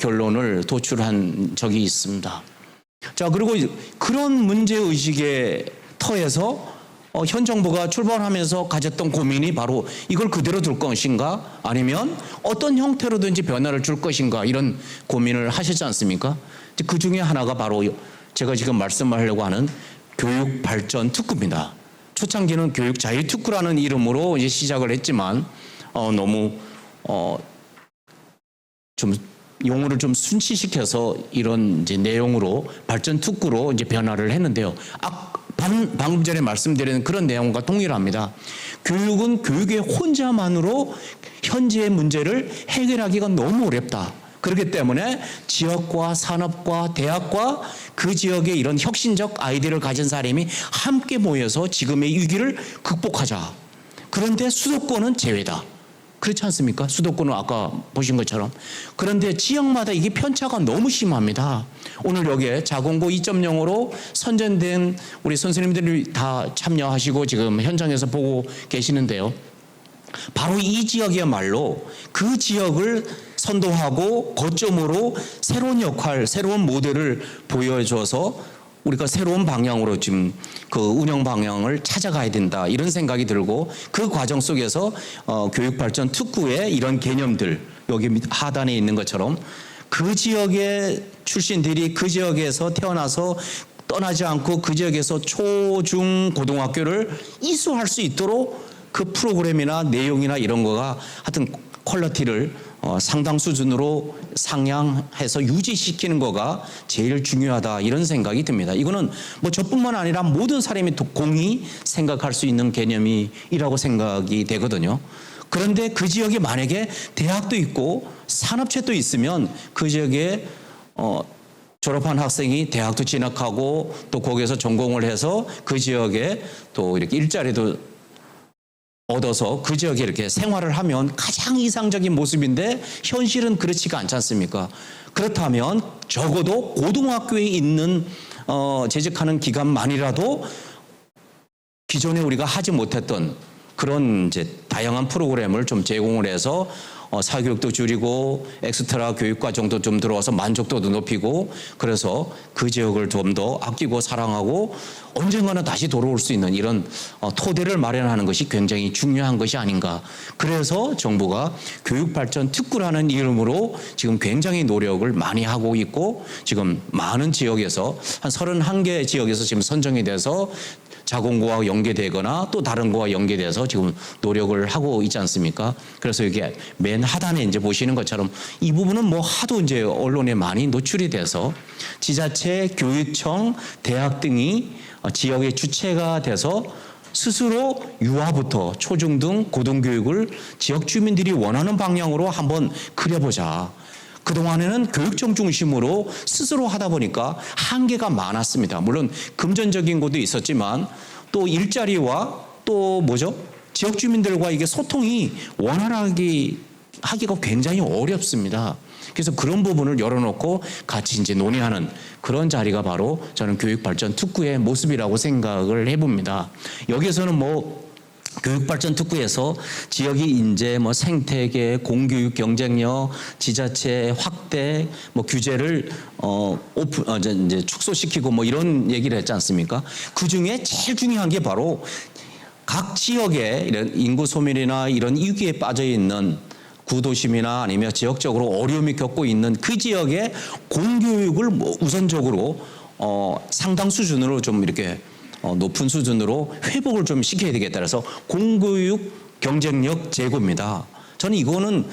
결론을 도출한 적이 있습니다. 자, 그리고 그런 문제의식의 터에서 현 정부가 출범하면서 가졌던 고민이 바로 이걸 그대로 둘 것인가 아니면 어떤 형태로든지 변화를 줄 것인가 이런 고민을 하셨지 않습니까? 그 중에 하나가 바로 제가 지금 말씀하려고 하는 교육 발전 특구입니다. 초창기는 교육 자유 특구라는 이름으로 이제 시작을 했지만 너무 좀 용어를 좀 순치시켜서 이런 이제 내용으로 발전 특구로 이제 변화를 했는데요. 방금 전에 말씀드린 그런 내용과 동일합니다. 교육은 교육의 혼자만으로 현재의 문제를 해결하기가 너무 어렵다. 그렇기 때문에 지역과 산업과 대학과 그 지역의 이런 혁신적 아이디어를 가진 사람이 함께 모여서 지금의 위기를 극복하자. 그런데 수도권은 제외다. 그렇지 않습니까? 수도권은 아까 보신 것처럼. 그런데 지역마다 이게 편차가 너무 심합니다. 오늘 여기에 자공고 2.0으로 선정된 우리 선생님들이 다 참여하시고 지금 현장에서 보고 계시는데요. 바로 이 지역이야말로 그 지역을 선도하고 거점으로 새로운 역할, 새로운 모델을 보여줘서 우리가 새로운 방향으로 지금 그 운영 방향을 찾아가야 된다 이런 생각이 들고 그 과정 속에서 교육발전 특구의 이런 개념들 여기 하단에 있는 것처럼 그 지역의 출신들이 그 지역에서 태어나서 떠나지 않고 그 지역에서 초, 중, 고등학교를 이수할 수 있도록 그 프로그램이나 내용이나 이런 거가 하여튼 퀄리티를 상당 수준으로 상향해서 유지시키는 거가 제일 중요하다 이런 생각이 듭니다. 이거는 뭐 저뿐만 아니라 모든 사람이 공히 생각할 수 있는 개념이라고 생각이 되거든요. 그런데 그 지역에 만약에 대학도 있고 산업체도 있으면 그 지역에 졸업한 학생이 대학도 진학하고 또 거기에서 전공을 해서 그 지역에 또 이렇게 일자리도 얻어서 그 지역에 이렇게 생활을 하면 가장 이상적인 모습인데 현실은 그렇지가 않지 않습니까? 그렇다면 적어도 고등학교에 있는 재직하는 기간만이라도 기존에 우리가 하지 못했던 그런 이제 다양한 프로그램을 좀 제공을 해서 사교육도 줄이고 엑스트라 교육과정도 좀 들어와서 만족도도 높이고 그래서 그 지역을 좀 더 아끼고 사랑하고 언젠가는 다시 돌아올 수 있는 이런 토대를 마련하는 것이 굉장히 중요한 것이 아닌가. 그래서 정부가 교육발전 특구라는 이름으로 지금 굉장히 노력을 많이 하고 있고 지금 많은 지역에서 한 31개 지역에서 지금 선정이 돼서 자공고와 연계되거나 또 다른 거와 연계돼서 지금 노력을 하고 있지 않습니까? 그래서 이게 맨 하단에 이제 보시는 것처럼 이 부분은 뭐 하도 이제 언론에 많이 노출이 돼서 지자체, 교육청, 대학 등이 지역의 주체가 돼서 스스로 유아부터 초중등 고등교육을 지역 주민들이 원하는 방향으로 한번 그려보자. 그동안에는 교육청 중심으로 스스로 하다 보니까 한계가 많았습니다. 물론 금전적인 것도 있었지만 또 일자리와 또 지역 주민들과 이게 소통이 원활하게 하기가 굉장히 어렵습니다. 그래서 그런 부분을 열어놓고 같이 이제 논의하는 그런 자리가 바로 저는 교육발전 특구의 모습이라고 생각을 해봅니다. 여기에서는 교육발전 특구에서 지역이 이제 생태계, 공교육 경쟁력, 지자체 확대, 규제를 이제 축소시키고 이런 얘기를 했지 않습니까? 그 중에 제일 중요한 게 바로 각 지역에 이런 인구 소멸이나 이런 위기에 빠져 있는 구도심이나 아니면 지역적으로 어려움이 겪고 있는 그 지역의 공교육을 우선적으로 상당 수준으로 좀 이렇게 높은 수준으로 회복을 좀 시켜야 되겠다. 그래서 공교육 경쟁력 제고입니다. 저는 이거는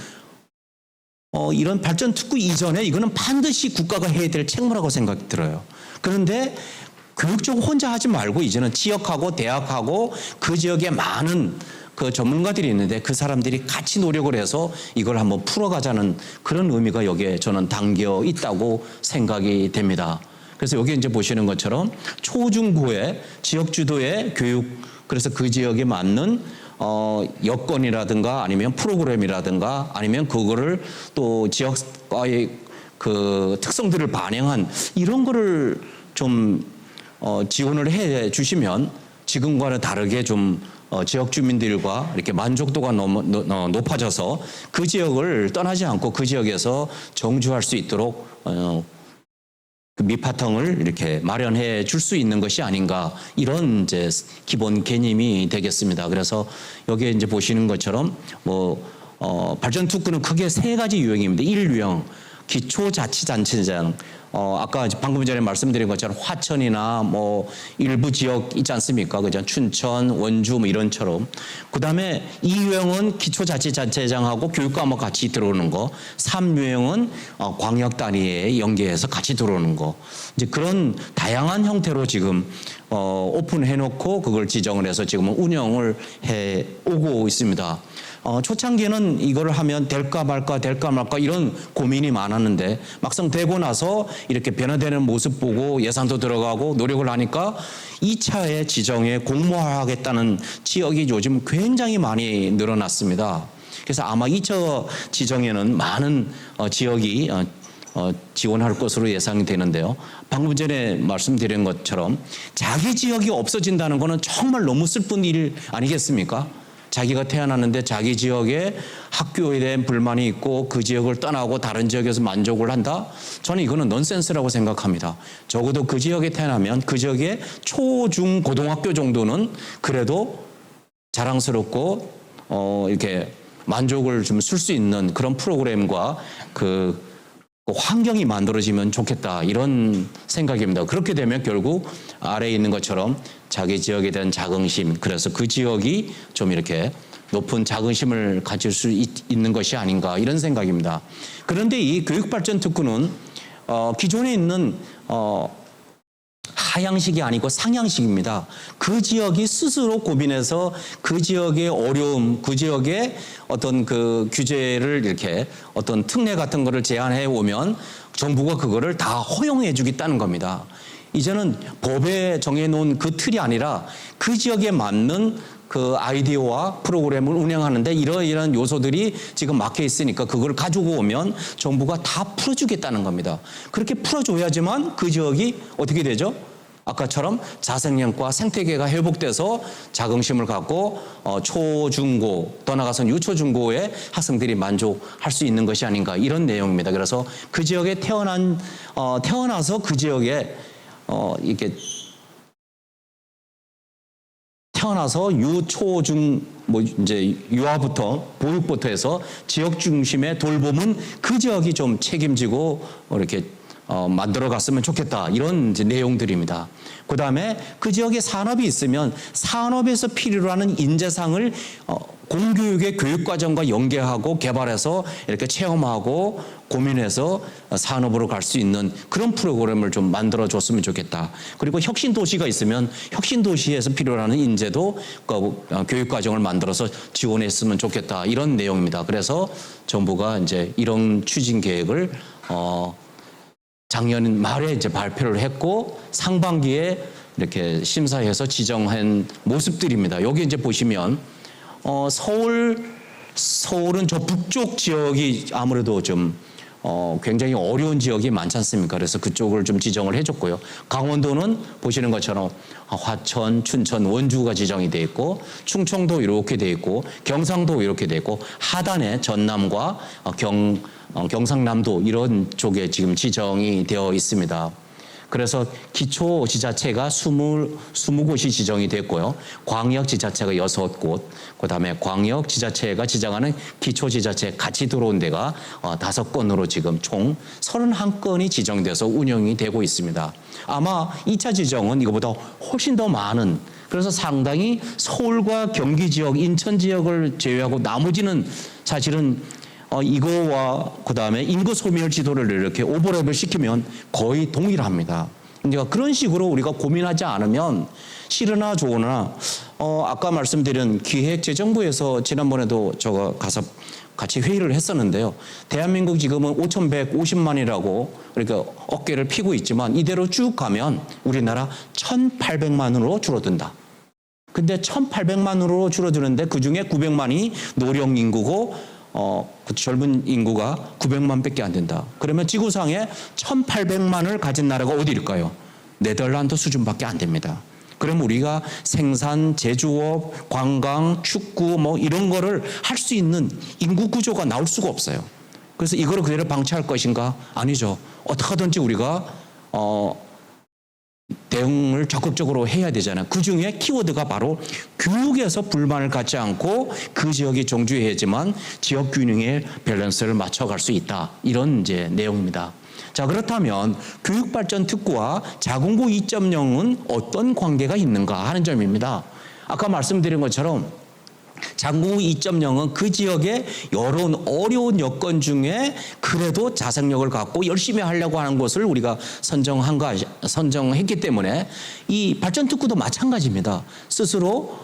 이런 발전 특구 이전에 이거는 반드시 국가가 해야 될 책무라고 생각이 들어요. 그런데 교육적 혼자 하지 말고 이제는 지역하고 대학하고 그 지역에 많은 그 전문가들이 있는데 그 사람들이 같이 노력을 해서 이걸 한번 풀어가자는 그런 의미가 여기에 저는 담겨 있다고 생각이 됩니다. 그래서 여기 이제 보시는 것처럼 초중고의 지역 주도의 교육, 그래서 그 지역에 맞는 여건이라든가 아니면 프로그램이라든가 아니면 그거를 또 지역과의 그 특성들을 반영한 이런 거를 좀 지원을 해 주시면 지금과는 다르게 좀 지역 주민들과 이렇게 만족도가 높아져서 그 지역을 떠나지 않고 그 지역에서 정주할 수 있도록 그 밑바탕을 이렇게 마련해 줄 수 있는 것이 아닌가 이런 이제 기본 개념이 되겠습니다. 그래서 여기에 이제 보시는 것처럼 발전 특구는 크게 세 가지 유형입니다. 1유형 기초자치단체장. 아까 방금 전에 말씀드린 것처럼 화천이나 일부 지역 있지 않습니까? 그죠? 춘천, 원주 이런처럼. 그 다음에 2유형은 기초자치단체장하고 교육과목 같이 들어오는 거. 3유형은 광역 단위에 연계해서 같이 들어오는 거. 이제 그런 다양한 형태로 지금 오픈해놓고 그걸 지정을 해서 지금은 운영을 해 오고 있습니다. 초창기에는 이걸 하면 될까 말까 이런 고민이 많았는데 막상 되고 나서 이렇게 변화되는 모습 보고 예산도 들어가고 노력을 하니까 2차의 지정에 공모하겠다는 지역이 요즘 굉장히 많이 늘어났습니다. 그래서 아마 2차 지정에는 많은 지역이 지원할 것으로 예상이 되는데요. 방금 전에 말씀드린 것처럼 자기 지역이 없어진다는 것은 정말 너무 슬픈 일 아니겠습니까? 자기가 태어났는데 자기 지역에 학교에 대한 불만이 있고 그 지역을 떠나고 다른 지역에서 만족을 한다? 저는 이거는 넌센스라고 생각합니다. 적어도 그 지역에 태어나면 그 지역의 초, 중, 고등학교 정도는 그래도 자랑스럽고 이렇게 만족을 좀 쓸 수 있는 그런 프로그램과 그 환경이 만들어지면 좋겠다 이런 생각입니다. 그렇게 되면 결국 아래에 있는 것처럼 자기 지역에 대한 자긍심, 그래서 그 지역이 좀 이렇게 높은 자긍심을 가질 수 있는 것이 아닌가 이런 생각입니다. 그런데 이 교육발전특구는 기존에 있는 하향식이 아니고 상향식입니다. 그 지역이 스스로 고민해서 그 지역의 어려움, 그 지역의 어떤 그 규제를 이렇게 어떤 특례 같은 거를 제안해 오면 정부가 그거를 다 허용해 주겠다는 겁니다. 이제는 법에 정해놓은 그 틀이 아니라 그 지역에 맞는 그 아이디어와 프로그램을 운영하는데 이러이러한 요소들이 지금 막혀 있으니까 그걸 가지고 오면 정부가 다 풀어주겠다는 겁니다. 그렇게 풀어줘야지만 그 지역이 어떻게 되죠? 아까처럼 자생력과 생태계가 회복돼서 자긍심을 갖고 초, 중고, 더 나아가서는 유초, 중고의 학생들이 만족할 수 있는 것이 아닌가 이런 내용입니다. 그래서 그 지역에 태어나서 그 지역에 이렇게 태어나서 유, 초, 중, 뭐 이제 유아부터 보육부터 해서 지역 중심의 돌봄은 그 지역이 좀 책임지고 이렇게 만들어 갔으면 좋겠다 이런 이제 내용들입니다. 그 다음에 그 지역에 산업이 있으면 산업에서 필요로 하는 인재상을 공교육의 교육과정과 연계하고 개발해서 이렇게 체험하고 고민해서 산업으로 갈 수 있는 그런 프로그램을 좀 만들어 줬으면 좋겠다. 그리고 혁신도시가 있으면 혁신도시에서 필요로 하는 인재도 교육과정을 만들어서 지원했으면 좋겠다 이런 내용입니다. 그래서 정부가 이제 이런 추진 계획을 작년 말에 이제 발표를 했고 상반기에 이렇게 심사해서 지정한 모습들입니다. 여기 이제 보시면 서울은 저 북쪽 지역이 아무래도 좀 굉장히 어려운 지역이 많지 않습니까? 그래서 그쪽을 좀 지정을 해줬고요. 강원도는 보시는 것처럼 화천, 춘천, 원주가 지정이 돼 있고 충청도 이렇게 돼 있고 경상도 이렇게 돼 있고 하단에 전남과 경상남도 이런 쪽에 지금 지정이 되어 있습니다. 그래서 기초지자체가 20곳이 지정이 됐고요. 광역지자체가 6곳, 그다음에 광역지자체가 지정하는 기초지자체 같이 들어온 데가 5건으로 지금 총 31건이 지정돼서 운영이 되고 있습니다. 아마 2차 지정은 이거보다 훨씬 더 많은, 그래서 상당히 서울과 경기 지역, 인천 지역을 제외하고 나머지는 사실은 이거와 그다음에 인구 소멸 지도를 이렇게 오버랩을 시키면 거의 동일합니다. 그러니까 그런 식으로 우리가 고민하지 않으면 싫으나 좋으나 아까 말씀드린 기획재정부에서 지난번에도 제가 가서 같이 회의를 했었는데요. 대한민국 지금은 5,150만이라고 그러니까 어깨를 피고 있지만 이대로 쭉 가면 우리나라 1,800만으로 줄어든다. 근데 1,800만으로 줄어드는데 그중에 900만이 노령 인구고 그 젊은 인구가 900만밖에 안 된다. 그러면 지구상에 1,800만을 가진 나라가 어디일까요? 네덜란드 수준밖에 안 됩니다. 그럼 우리가 생산, 제조업, 관광, 축구 뭐 이런 거를 할 수 있는 인구 구조가 나올 수가 없어요. 그래서 이거를 그대로 방치할 것인가? 아니죠. 어떻게 하든지 우리가 대응을 적극적으로 해야 되잖아요. 그중에 키워드가 바로 교육에서 불만을 갖지 않고 그 지역이 정주해야지만 지역 균형의 밸런스를 맞춰갈 수 있다. 이런 이제 내용입니다. 자, 그렇다면 교육발전특구와 자군고 2.0은 어떤 관계가 있는가 하는 점입니다. 아까 말씀드린 것처럼 자군고 2.0은 그 지역의 여러 어려운 여건 중에 그래도 자생력을 갖고 열심히 하려고 하는 것을 우리가 선정했기 때문에 이 발전특구도 마찬가지입니다. 스스로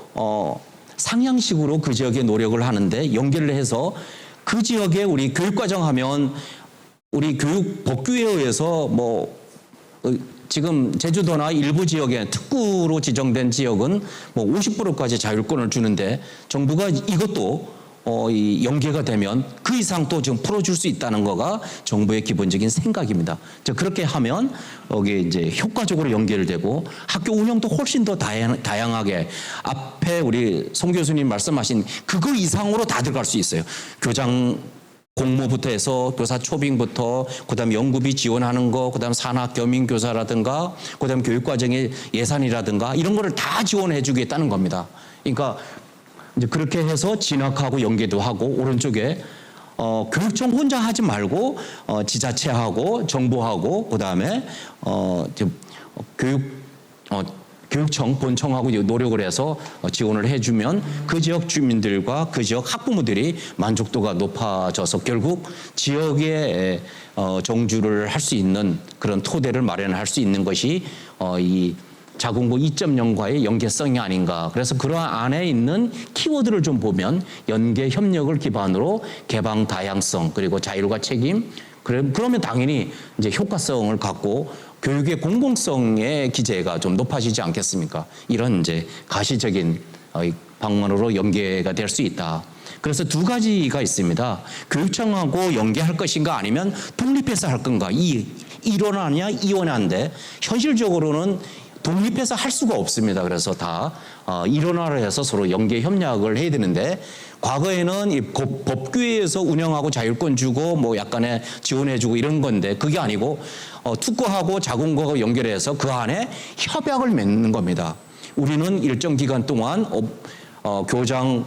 상향식으로 그 지역에 노력을 하는데 연계를 해서 그 지역에 우리 교육과정 하면 우리 교육법규에 의해서 지금 제주도나 일부 지역에 특구로 지정된 지역은 50%까지 자율권을 주는데 정부가 이것도 연계가 되면 그 이상 또 지금 풀어줄 수 있다는 거가 정부의 기본적인 생각입니다. 그렇게 하면 여기 이제 효과적으로 연결되고 학교 운영도 훨씬 더 다양하게 앞에 우리 송 교수님 말씀하신 그거 이상으로 다 들어갈 수 있어요. 교장 공모부터 해서 교사 초빙부터 그다음 연구비 지원하는 거, 그다음 산학 겸임 교사라든가, 그다음 교육과정의 예산이라든가 이런 거를 다 지원해 주겠다는 겁니다. 그러니까 이제 그렇게 해서 진학하고 연계도 하고 오른쪽에 교육청 혼자 하지 말고 지자체하고 정부하고 그다음에 교육청, 본청하고 노력을 해서 지원을 해주면 그 지역 주민들과 그 지역 학부모들이 만족도가 높아져서 결국 지역에 정주를 할 수 있는 그런 토대를 마련할 수 있는 것이 이 자군고 2.0과의 연계성이 아닌가. 그래서 그러한 안에 있는 키워드를 좀 보면 연계 협력을 기반으로 개방 다양성 그리고 자율과 책임 그러면 당연히 이제 효과성을 갖고 교육의 공공성의 기제가 좀 높아지지 않겠습니까? 이런 이제 가시적인 방면으로 연계가 될 수 있다. 그래서 두 가지가 있습니다. 교육청하고 연계할 것인가 아니면 독립해서 할 건가. 이론하냐 이원화인데 현실적으로는 독립해서 할 수가 없습니다. 그래서 다 일원화를 해서 서로 연계 협력을 해야 되는데 과거에는 이 법규에서 운영하고 자율권 주고 뭐 약간의 지원해주고 이런 건데 그게 아니고 특고하고 자군고하고 연결해서 그 안에 협약을 맺는 겁니다. 우리는 일정 기간 동안 교장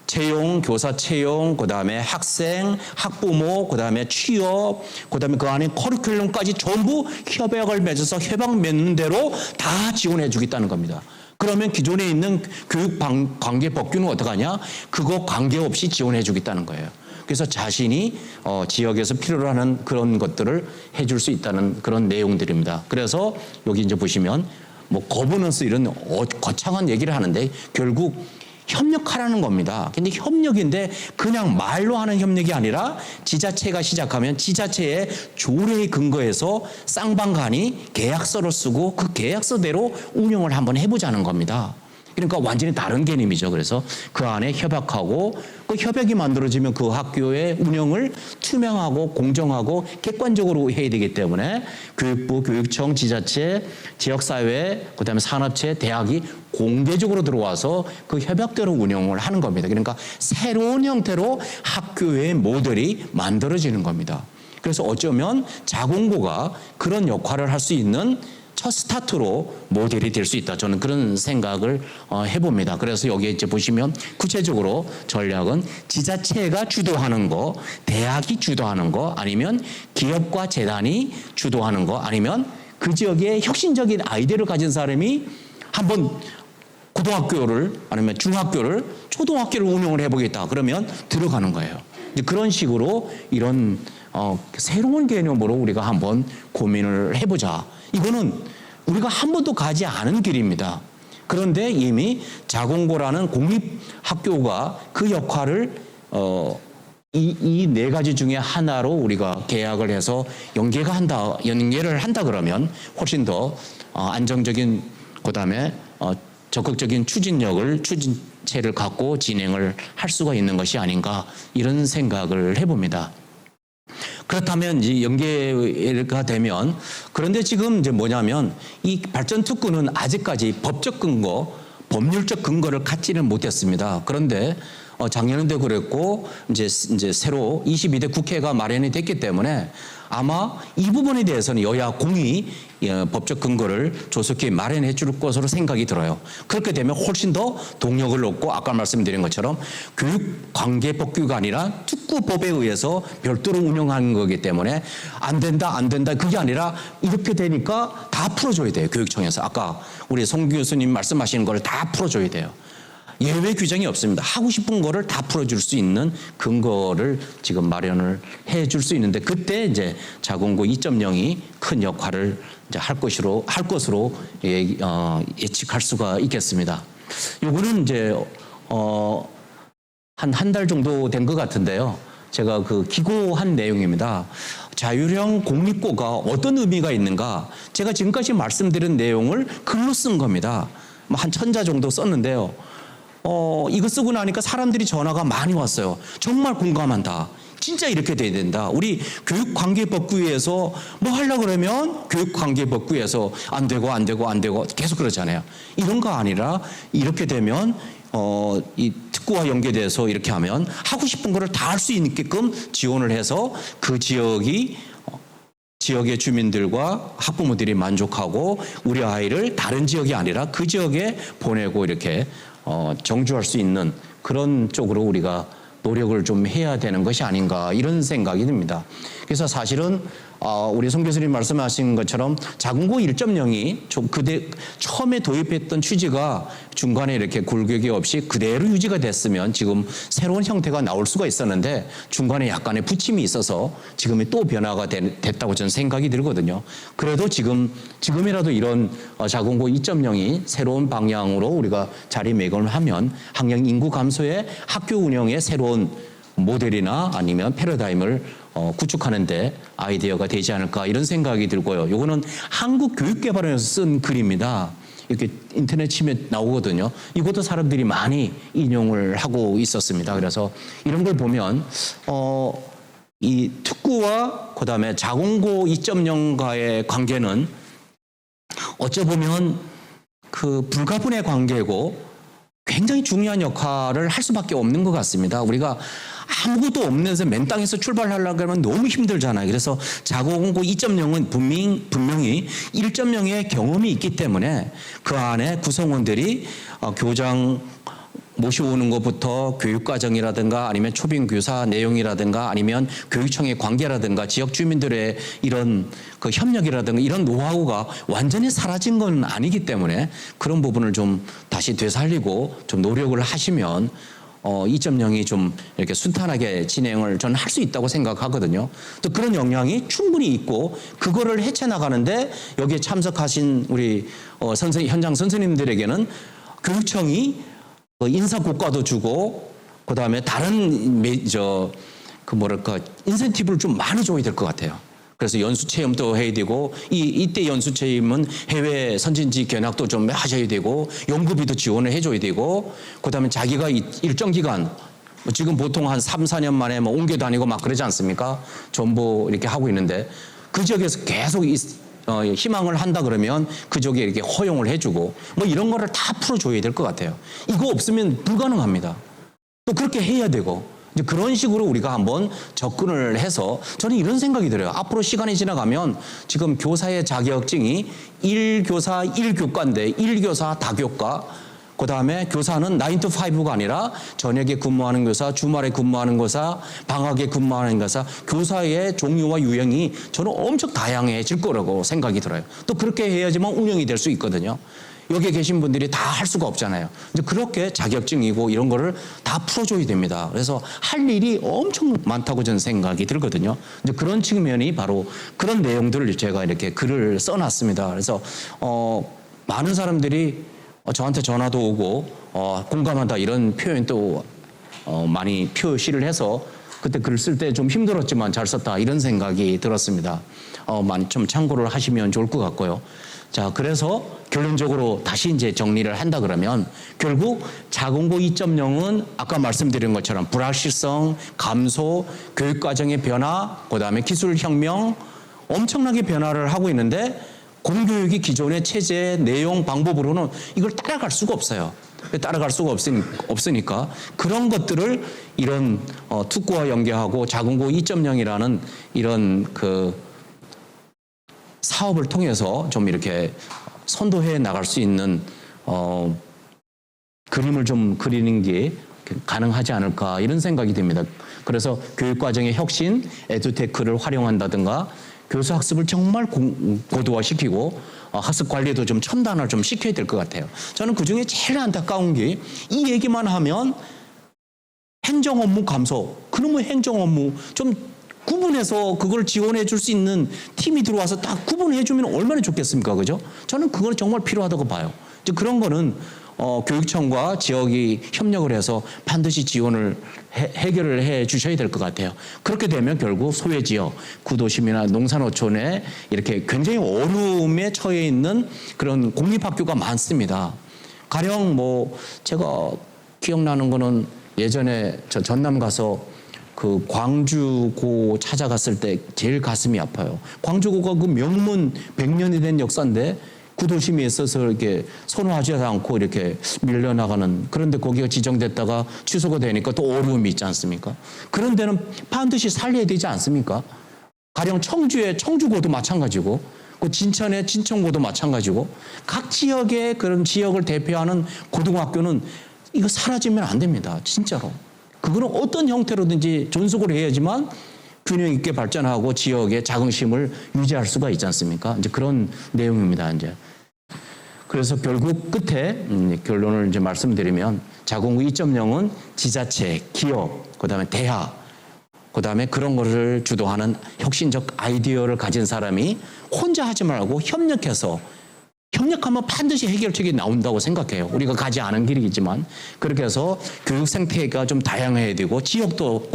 채용, 교사 채용, 그다음에 학생, 학부모, 그다음에 취업, 그다음에 그 안에 커리큘럼까지 전부 협약을 맺어서 협약 맺는 대로 다 지원해 주겠다는 겁니다. 그러면 기존에 있는 교육 관계 법규는 어떡하냐? 그거 관계없이 지원해 주겠다는 거예요. 그래서 자신이 지역에서 필요로 하는 그런 것들을 해줄 수 있다는 그런 내용들입니다. 그래서 여기 이제 보시면 뭐 거버넌스 이런 거창한 얘기를 하는데 결국 협력하라는 겁니다. 근데 협력인데 그냥 말로 하는 협력이 아니라 지자체가 시작하면 지자체의 조례에 근거해서 쌍방간이 계약서를 쓰고 그 계약서대로 운영을 한번 해보자는 겁니다. 그러니까 완전히 다른 개념이죠. 그래서 그 안에 협약하고 그 협약이 만들어지면 그 학교의 운영을 투명하고 공정하고 객관적으로 해야 되기 때문에 교육부, 교육청, 지자체, 지역사회, 그다음에 산업체, 대학이 공개적으로 들어와서 그 협약대로 운영을 하는 겁니다. 그러니까 새로운 형태로 학교의 모델이 만들어지는 겁니다. 그래서 어쩌면 자공고가 그런 역할을 할 수 있는 첫 스타트로 모델이 될 수 있다. 저는 그런 생각을 해봅니다. 그래서 여기에 이제 보시면 구체적으로 전략은 지자체가 주도하는 거, 대학이 주도하는 거, 아니면 기업과 재단이 주도하는 거, 아니면 그 지역에 혁신적인 아이디어를 가진 사람이 한번 고등학교를 아니면 중학교를 초등학교를 운영을 해보겠다. 그러면 들어가는 거예요. 그런 식으로 이런 새로운 개념으로 우리가 한번 고민을 해보자. 이거는 우리가 한 번도 가지 않은 길입니다. 그런데 이미 자공고라는 공립학교가 그 역할을 이 네 가지 중에 하나로 우리가 계약을 해서 연계를 한다 그러면 훨씬 더 안정적인 그다음에 적극적인 추진체를 갖고 진행을 할 수가 있는 것이 아닌가 이런 생각을 해봅니다. 그렇다면 이제 연계가 되면 그런데 지금 이제 뭐냐면 이 발전 특구는 아직까지 법적 근거, 법률적 근거를 갖지는 못했습니다. 그런데 작년에도 그랬고 이제 새로 22대 국회가 마련이 됐기 때문에 아마 이 부분에 대해서는 여야 공이 법적 근거를 조속히 마련해 줄 것으로 생각이 들어요. 그렇게 되면 훨씬 더 동력을 얻고 아까 말씀드린 것처럼 교육관계법규가 아니라 특구법에 의해서 별도로 운영하는 거기 때문에 안 된다 그게 아니라 이렇게 되니까 다 풀어줘야 돼요. 교육청에서 아까 우리 송 교수님 말씀하시는 걸 다 풀어줘야 돼요. 예외 규정이 없습니다. 하고 싶은 거를 다 풀어줄 수 있는 근거를 지금 마련을 해줄 수 있는데 그때 이제 자공고 2.0이 큰 역할을 이제 할 것으로 예측할 수가 있겠습니다. 요거는 이제 한 달 정도 된 것 같은데요. 제가 그 기고한 내용입니다. 자율형 공립고가 어떤 의미가 있는가? 제가 지금까지 말씀드린 내용을 글로 쓴 겁니다. 한 1000자 정도 썼는데요. 이거 쓰고 나니까 사람들이 전화가 많이 왔어요. 정말 공감한다. 진짜 이렇게 돼야 된다. 우리 교육관계법규에서 뭐 하려고 그러면 교육관계법규에서 안 되고 계속 그러잖아요. 이런 거 아니라 이렇게 되면 이 특구와 연계돼서 이렇게 하면 하고 싶은 거를 다 할 수 있게끔 지원을 해서 그 지역의 주민들과 학부모들이 만족하고 우리 아이를 다른 지역이 아니라 그 지역에 보내고 이렇게 정주할 수 있는 그런 쪽으로 우리가 노력을 좀 해야 되는 것이 아닌가 이런 생각이 듭니다. 그래서 사실은 우리 송 교수님 말씀하신 것처럼 자군고 1.0이 좀 처음에 도입했던 취지가 중간에 이렇게 굴격이 없이 그대로 유지가 됐으면 지금 새로운 형태가 나올 수가 있었는데 중간에 약간의 부침이 있어서 지금이 또 변화가 됐다고 저는 생각이 들거든요. 그래도 지금이라도 이런 자군고 2.0이 새로운 방향으로 우리가 자리매김을 하면 학령 인구 감소에 학교 운영의 새로운 모델이나 아니면 패러다임을 구축하는데 아이디어가 되지 않을까 이런 생각이 들고요. 이거는 한국교육개발원에서 쓴 글입니다. 이렇게 인터넷 치면 나오거든요. 이것도 사람들이 많이 인용을 하고 있었습니다. 그래서 이런 걸 보면 이 특구와 그다음에 자공고 2.0과의 관계는 어찌 보면 그 불가분의 관계고 굉장히 중요한 역할을 할 수밖에 없는 것 같습니다. 우리가 아무것도 없는 데서 맨 땅에서 출발하려고 하면 너무 힘들잖아요. 그래서 자공고 2.0은 분명히 1.0의 경험이 있기 때문에 그 안에 구성원들이 교장 모셔오는 것부터 교육과정이라든가 아니면 초빙교사 내용이라든가 아니면 교육청의 관계라든가 지역 주민들의 이런 그 협력이라든가 이런 노하우가 완전히 사라진 건 아니기 때문에 그런 부분을 좀 다시 되살리고 좀 노력을 하시면 2.0이 좀 이렇게 순탄하게 진행을 저는 할 수 있다고 생각하거든요. 또 그런 역량이 충분히 있고 그거를 헤쳐나가는데 여기에 참석하신 우리 현장 선생님들에게는 교육청이 인사 고과도 주고 그다음에 다른 인센티브를 좀 많이 줘야 될 것 같아요. 그래서 연수 체험도 해야 되고 이때 연수 체험은 해외 선진지 견학도 좀 하셔야 되고 연구비도 지원을 해줘야 되고 그다음에 자기가 일정 기간 지금 보통 한 3, 4년 만에 뭐 옮겨 다니고 막 그러지 않습니까? 전부 이렇게 하고 있는데 그 지역에서 계속 희망을 한다 그러면 그 지역에 이렇게 허용을 해주고 뭐 이런 거를 다 풀어줘야 될 것 같아요. 이거 없으면 불가능합니다. 또 그렇게 해야 되고 이제 그런 식으로 우리가 한번 접근을 해서 저는 이런 생각이 들어요. 앞으로 시간이 지나가면 지금 교사의 자격증이 1교사 1교과인데 1교사 다교과 그다음에 교사는 9 to 5가 아니라 저녁에 근무하는 교사, 주말에 근무하는 교사, 방학에 근무하는 교사, 교사의 종류와 유형이 저는 엄청 다양해질 거라고 생각이 들어요. 또 그렇게 해야지만 운영이 될 수 있거든요. 여기에 계신 분들이 다 할 수가 없잖아요. 이제 그렇게 자격증이고 이런 거를 다 풀어줘야 됩니다. 그래서 할 일이 엄청 많다고 저는 생각이 들거든요. 이제 그런 측면이 바로 그런 내용들을 제가 이렇게 글을 써놨습니다. 그래서 많은 사람들이 저한테 전화도 오고 공감한다 이런 표현도 많이 표시를 해서 그때 글을 쓸 때 좀 힘들었지만 잘 썼다 이런 생각이 들었습니다. 많이 좀 참고를 하시면 좋을 것 같고요. 자, 그래서 결론적으로 다시 이제 정리를 한다 그러면 결국 자공고 2.0은 아까 말씀드린 것처럼 불확실성, 감소, 교육과정의 변화, 그다음에 기술혁명 엄청나게 변화를 하고 있는데 공교육이 기존의 체제, 내용, 방법으로는 이걸 따라갈 수가 없어요. 따라갈 수가 없으니까 그런 것들을 이런 특구와 연계하고 자공고 2.0이라는 이런 그 사업을 통해서 좀 이렇게 선도해 나갈 수 있는 그림을 좀 그리는 게 가능하지 않을까 이런 생각이 듭니다. 그래서 교육과정의 혁신, 에듀테크를 활용한다든가 교수 학습을 정말 고도화시키고 학습 관리도 좀 첨단화를 좀 시켜야 될 것 같아요. 저는 그중에 제일 안타까운 게 이 얘기만 하면 행정 업무 감소, 그놈의 행정 업무 좀 구분해서 그걸 지원해 줄 수 있는 팀이 들어와서 딱 구분해 주면 얼마나 좋겠습니까? 그죠? 저는 그건 정말 필요하다고 봐요. 이제 그런 거는 교육청과 지역이 협력을 해서 반드시 지원을 해결을 해 주셔야 될 것 같아요. 그렇게 되면 결국 소외지역, 구도심이나 농산어촌에 이렇게 굉장히 어려움에 처해 있는 그런 공립학교가 많습니다. 가령 뭐 제가 기억나는 거는 예전에 저 전남 가서 그 광주고 찾아갔을 때 제일 가슴이 아파요. 광주고가 그 명문 100년이 된 역사인데 구도심에 있어서 이렇게 선호하지 않고 이렇게 밀려나가는 그런데 거기가 지정됐다가 취소가 되니까 또 어려움이 있지 않습니까? 그런 데는 반드시 살려야 되지 않습니까? 가령 청주의 청주고도 마찬가지고 그 진천의 진천고도 마찬가지고 각 지역의 그런 지역을 대표하는 고등학교는 이거 사라지면 안 됩니다. 진짜로. 그거는 어떤 형태로든지 존속을 해야지만 균형 있게 발전하고 지역의 자긍심을 유지할 수가 있지 않습니까? 이제 그런 내용입니다. 이제 그래서 결국 끝에 결론을 이제 말씀드리면 자공구 2.0은 지자체, 기업, 그다음에 대학, 그다음에 그런 거를 주도하는 혁신적 아이디어를 가진 사람이 혼자 하지 말고 협력하면 반드시 해결책이 나온다고 생각해요. 우리가 가지 않은 길이겠지만 그렇게 해서 교육 생태가 좀 다양해야 되고 지역도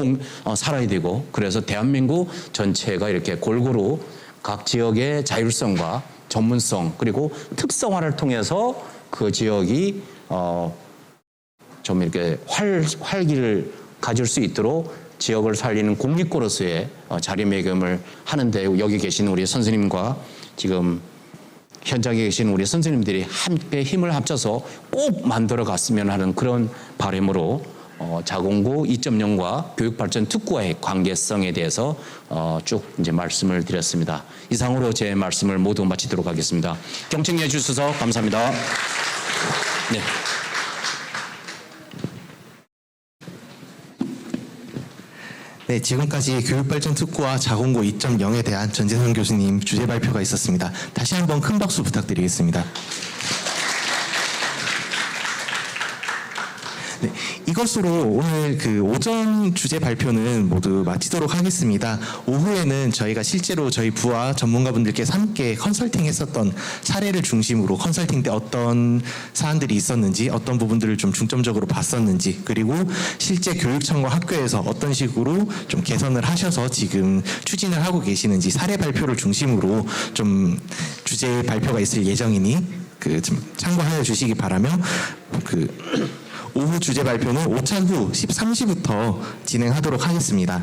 살아야 되고 그래서 대한민국 전체가 이렇게 골고루 각 지역의 자율성과 전문성 그리고 특성화를 통해서 그 지역이 좀 이렇게 활기를 가질 수 있도록 지역을 살리는 공익고로서의 자리매김을 하는데 여기 계신 우리 선생님과 지금 현장에 계신 우리 선생님들이 함께 힘을 합쳐서 꼭 만들어 갔으면 하는 그런 바람으로 자공구 2.0과 교육발전 특구와의 관계성에 대해서 쭉 이제 말씀을 드렸습니다. 이상으로 제 말씀을 모두 마치도록 하겠습니다. 경청해 주셔서 감사합니다. 네. 네, 지금까지 교육발전 특구와 자공고 2.0에 대한 전재선 교수님 주제 발표가 있었습니다. 다시 한번 큰 박수 부탁드리겠습니다. 네, 이것으로 오늘 그 오전 주제 발표는 모두 마치도록 하겠습니다. 오후에는 저희가 실제로 저희 부와 전문가분들께서 함께 컨설팅했었던 사례를 중심으로 컨설팅 때 어떤 사안들이 있었는지, 어떤 부분들을 좀 중점적으로 봤었는지, 그리고 실제 교육청과 학교에서 어떤 식으로 좀 개선을 하셔서 지금 추진을 하고 계시는지 사례 발표를 중심으로 좀 주제 발표가 있을 예정이니 좀 참고하여 주시기 바라며 오후 주제 발표는 오찬 후 13시부터 진행하도록 하겠습니다.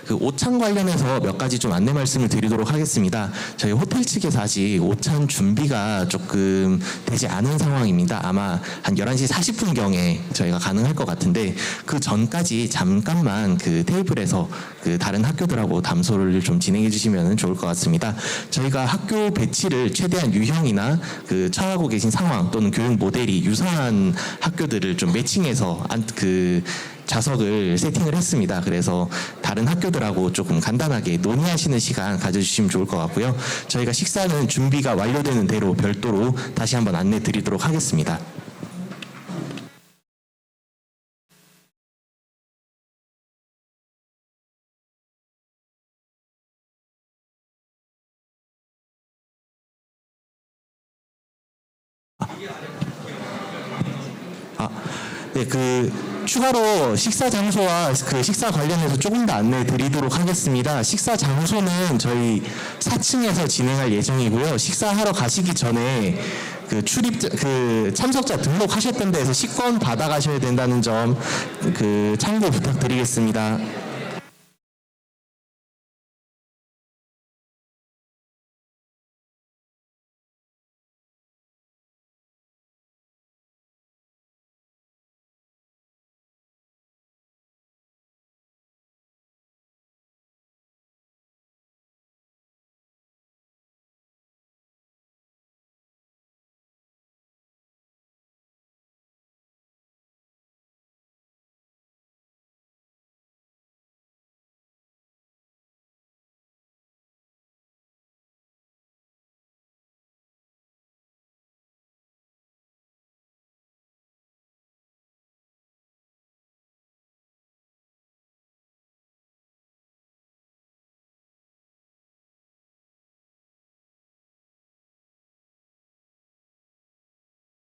오찬 관련해서 몇 가지 좀 안내 말씀을 드리도록 하겠습니다. 저희 호텔 측에서 아직 오찬 준비가 조금 되지 않은 상황입니다. 아마 한 11시 40분경에 저희가 가능할 것 같은데 그 전까지 잠깐만 그 테이블에서 그 다른 학교들하고 담소를 좀 진행해 주시면 좋을 것 같습니다. 저희가 학교 배치를 최대한 유형이나 그 처하고 계신 상황 또는 교육 모델이 유사한 학교들을 좀 매칭해서 좌석을 세팅을 했습니다. 그래서 다른 학교들하고 조금 간단하게 논의하시는 시간 가져주시면 좋을 것 같고요. 저희가 식사는 준비가 완료되는 대로 별도로 다시 한번 안내 드리도록 하겠습니다. 네, 추가로 식사 장소와 식사 관련해서 조금 더 안내 드리도록 하겠습니다. 식사 장소는 저희 4층에서 진행할 예정이고요. 식사하러 가시기 전에 참석자 등록하셨던 데에서 식권 받아가셔야 된다는 점 참고 부탁드리겠습니다.